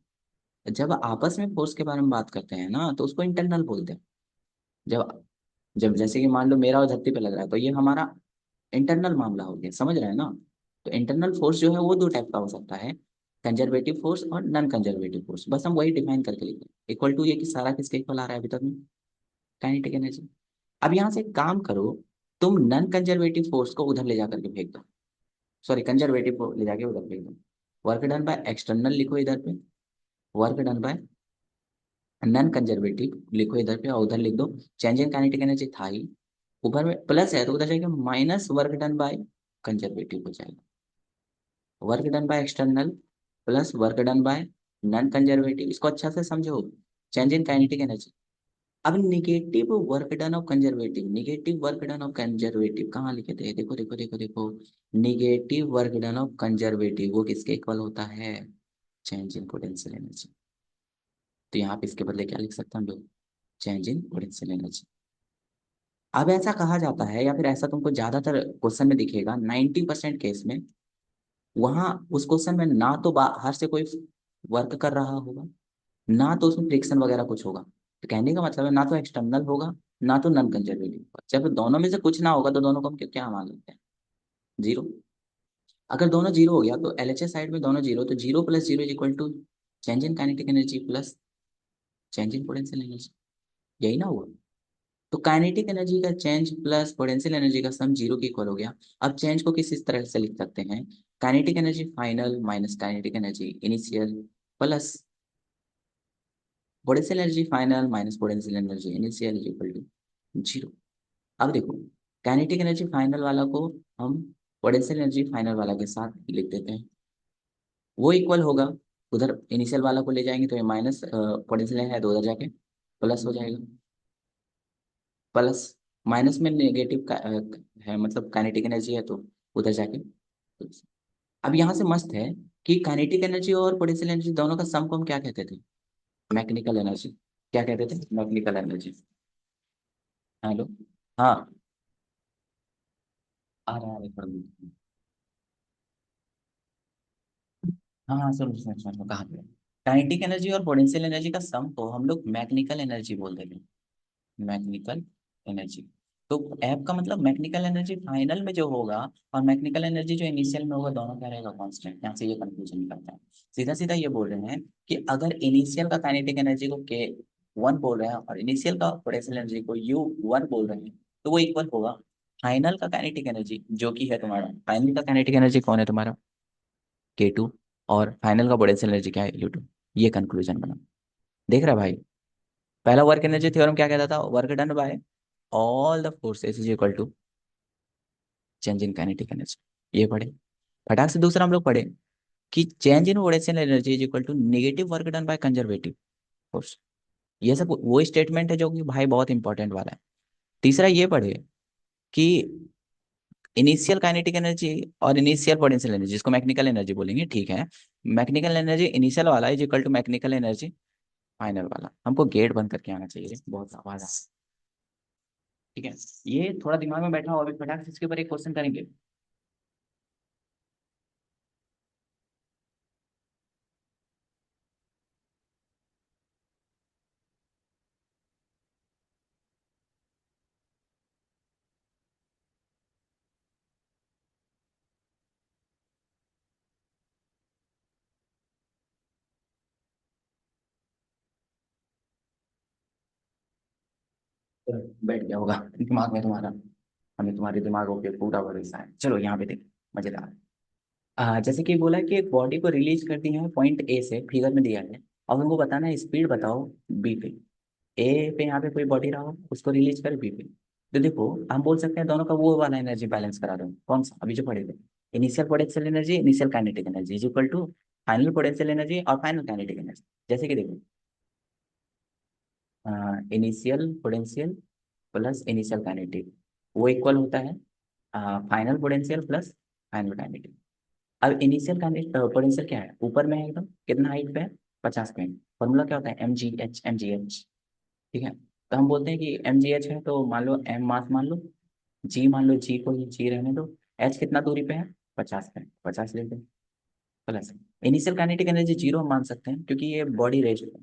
जब आपस में फोर्स के बारे में बात करते हैं ना तो उसको इंटरनल बोलते हैं। जब जब जैसे कि मान लो मेरा और धरती पे लग रहा है, तो ये हमारा इंटरनल मामला हो गया, समझ रहे हैं ना। तो इंटरनल फोर्स जो है वो दो टाइप का हो सकता है, कंजर्वेटिव फोर्स और नॉन कंजर्वेटिव फोर्स, बस हम वही डिफाइन करके लिखते हैं। इक्वल टू ये कि सारा किसके इक्वल आ रहा है अभी तक में, काइनेटिक एनर्जी। अब यहाँ से एक काम करो, तुम नॉन कंजर्वेटिव फोर्स को उधर ले जाकर के फेंक दो, सॉरी कंजर्वेटिव को ले जाके उधर फेंक दो। वर्क डन बाय एक्सटर्नल लिखो इधर पे, work done bye non conservative लिखो इधर पे, और उधर लिख दो चेंज इन काइनेटिक एनर्जी था ही, ऊपर में प्लस है तो उधर जाके minus work done by conservative हो जाएगा। Work done by external plus work done bye non conservative, इसको अच्छा से समझो, चेंज इन काइनेटिक एनर्जी। अब negative work done of conservative, negative work done of conservative कहाँ लिखे थे, देखो देखो देखो देखो, negative work done of conservative वो किसके इक्वल होता है, चेंज इन पोटेंशियल एनर्जी। तो यहाँ पे इसके बदले क्या लिख सकते हैं हम लोग, चेंज इन पोटेंशियल एनर्जी। अब ऐसा कहा जाता है, या फिर ऐसा तुमको ज्यादातर क्वेश्चन में दिखेगा 90% केस में, वहां उस क्वेश्चन में ना तो बाहर से कोई वर्क कर रहा होगा, ना तो उसमें फ्रिक्शन वगैरह कुछ होगा। तो कहने का मतलब है ना तो एक्सटर्नल होगा, ना तो नॉन कंजर्वेटिव होगा। जब दोनों में से कुछ ना होगा तो दोनों को हम क्या मान लेते हैं, जीरो। अगर दोनों जीरो हो गया तो एलएचएस साइड में दोनों जीरो, तो zero plus zero is equal to change in kinetic energy plus change in potential energy, यही ना हुआ। तो काइनेटिक एनर्जी का चेंज प्लस पोटेंशियल एनर्जी का सम जीरो के इक्वल हो गया। अब चेंज को किस इस तरह से लिख सकते हैं, kinetic energy final minus kinetic energy initial plus potential energy final minus potential energy initial is equal to zero. अब देखो, काइनेटिक एनर्जी फाइनल वाला को हम पोटेंशियल एनर्जी फाइनल वाला के साथ लिख देते हैं, वो इक्वल होगा, उधर इनिशियल वाला को ले जाएंगे तो ये माइनस पोटेंशियल है तो उधर जाके प्लस हो जाएगा, प्लस माइनस में नेगेटिव का, है मतलब काइनेटिक एनर्जी है तो उधर जाके plus। अब यहाँ से मस्त है कि काइनेटिक एनर्जी और पोटेंशियल एनर्जी दोनों का सम को हम क्या कहते थे, मैकेनिकल एनर्जी। क्या कहते थे, मैकेनिकल एनर्जी। हेलो। हाँ, आ रहा है पढ़ लो। हाँ हाँ, सुन कहाँ पे, काइनेटिक एनर्जी और पोटेंशियल एनर्जी का सम को हम लोग मैकेनिकल एनर्जी बोलते थे, मैकेनिकल एनर्जी। तो ऐप का मतलब मैकेनिकल एनर्जी फाइनल में जो होगा और मैकेनिकल एनर्जी जो इनिशियल में होगा दोनों क्या रहेगा, कांस्टेंट। यहाँ से ये कंक्लूजन निकलता है। सीधा सीधा ये बोल रहे हैं कि अगर इनिशियल का काइनेटिक एनर्जी को के वन बोल रहे हैं और इनिशियल का पोटेंशियल एनर्जी को यू वन बोल रहे हैं, तो वो इक्वल होगा फाइनल का काइनेटिक एनर्जी जो कि है तुम्हारा, फाइनल का काइनेटिक एनर्जी कौन है तुम्हारा, के टू, और फाइनल का पोटेंशियल एनर्जी क्या है, यू टू। ये कंक्लूजन बना। देख रहा है भाई, पहला वर्क एनर्जी थ्योरम क्या कहता था, work done by all the forces is equal to change in kinetic energy, ये पढ़े। फटाक से दूसरा हम लोग पढ़े कि change in potential energy is equal to negative work done by conservative force. ये सब वो स्टेटमेंट है जो कि भाई बहुत इंपॉर्टेंट वाला है। तीसरा ये पढ़े कि इनिशियल काइनेटिक एनर्जी और इनिशियल पोटेंशियल एनर्जी, जिसको मैकेनिकल एनर्जी बोलेंगे, ठीक है। मैकेनिकल एनर्जी इनिशियल वाला is equal to mechanical energy final वाला। हमको गेट बंद करके आना चाहिए रे, बहुत आवाज आ। ठीक है, ये थोड़ा दिमाग में बैठा हो, अभी फटाक से इसके ऊपर एक क्वेश्चन करेंगे। बैठ गया होगा दिमाग में तुम्हारा, हमें तुम्हारे दिमागों पे पूरा भरोसा है। चलो यहाँ पे देखो, मजेदार। जैसे कि बोला कि एक बॉडी को रिलीज करती है पॉइंट ए से, फिगर में दिया है। अब हमको बताना है स्पीड बताओ बी पे। ए पे यहाँ पे कोई बॉडी रहा हो, उसको रिलीज करे बी पे। तो देखो, हम बोल सकते हैं दोनों का वो वाला एनर्जी बैलेंस करा दो, कौन सा अभी जो पढ़े थे, initial potential energy initial kinetic energy is equal to final potential energy और फाइनल काइनेटिक एनर्जी। जैसे कि देखो, initial potential plus initial kinetic, वो इक्वल होता है final potential plus final kinetic. अब इनिशियल पोटेंशियल क्या है, ऊपर में है एकदम, कितना हाइट पे है, 50 पे। फॉर्मूला क्या होता है, एम जी एच। ठीक है, तो हम बोलते हैं कि एम जी एच है तो मान लो एम मास मान लो, जी मान लो, जी को जी रहने दो, एच कितना दूरी पे है, 50 पे, 50 ले दो plus initial kinetic energy zero हम मान सकते हैं क्योंकि ये बॉडी रेस्ट पे।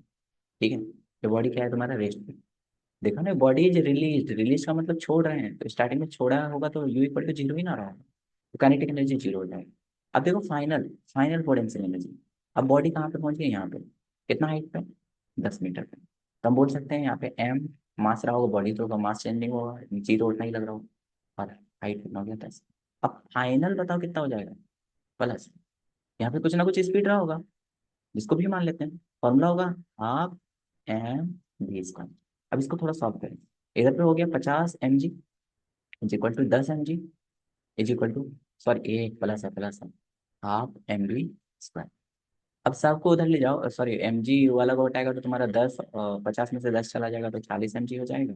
ठीक है, ये बॉडी क्या है तुम्हारा, रेस्ट पे। देखो ना, बॉडी इज रिलीज, रिलीज का मतलब छोड़ रहे हैं, तो स्टार्टिंग में छोड़ा होगा तो यू इक्वल टू जीरो ही ना रहा होगा, तो काइनेटिक एनर्जी जीरो हो जाएगी। अब देखो फाइनल, फाइनल पोटेंशियल एनर्जी। अब बॉडी कहाँ पे पहुंच गई, यहाँ पे, कितना हाइट पे, 10 मीटर पे। तो हम बोल सकते हैं यहाँ पे एम मास रहा होगा, बॉडी तो मास चेंज नहीं होगा, जीरो उतना ही लग रहा होगा, और हाइट कितना हो गया, 10। अब फाइनल बताओ कितना हो जाएगा, प्लस यहाँ पे कुछ ना कुछ स्पीड रहा होगा, जिसको भी मान लेते हैं। फॉर्मूला होगा हाफ एम वी स्क्वायर। अब इसको थोड़ा सॉल्व करें, इधर पे हो गया 50 mg is equal to 10 mg is equal to, sorry A plus है हाफ एम वी स्क्वायर। अब सबको उधर ले जाओ, सॉरी एम जी वाला को हटाएगा तो तुम्हारा 50 में से 10 चला जाएगा तो 40 mg हो जाएगा,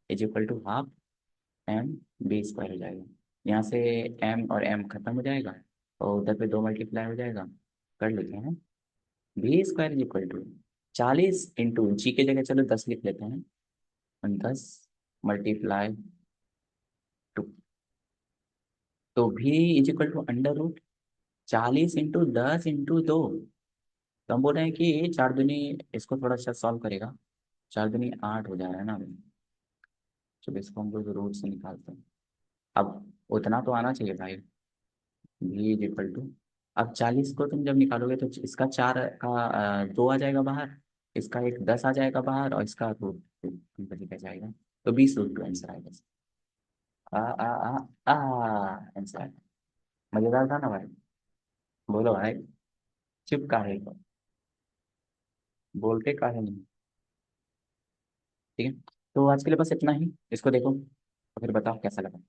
is equal to half M V square हो जाएगा। यहाँ से एम और एम खत्म हो जाएगा और उधर पे दो मल्टीप्लाई हो जाएगा, कर लेते हैं। B square is equal to 40 into g की जगह चलो 10 लिख लेते हैं, 10 मल्टीप्लाई 2, तो भी is equal to under root 40 into 10 into 2। तो हम बोल रहे हैं कि चार दूनी, इसको थोड़ा सा सॉल्व करेगा, 4 दूनी 8 हो जा रहा है ना अभी। चलो इसको हम लोग रूट से निकालते हैं। अब उतना तो आना चाहिए भाई, भी इज इक्वल टू, अब 40 को तुम जब निकालोगे तो इसका 4 का 2 आ जाएगा बाहर, इसका एक 10 आ जाएगा बाहर और इसका रूट 2 बच जाएगा। तो 20 रुपये आंसर आएगा। आ आ आ आंसर। मजेदार था ना भाई। बोलो भाई। चुप का है तो, बोलते का है नहीं। ठीक है। तो आज के लिए बस इतना ही, इसको देखो तो फिर बताओ कैसा लगा।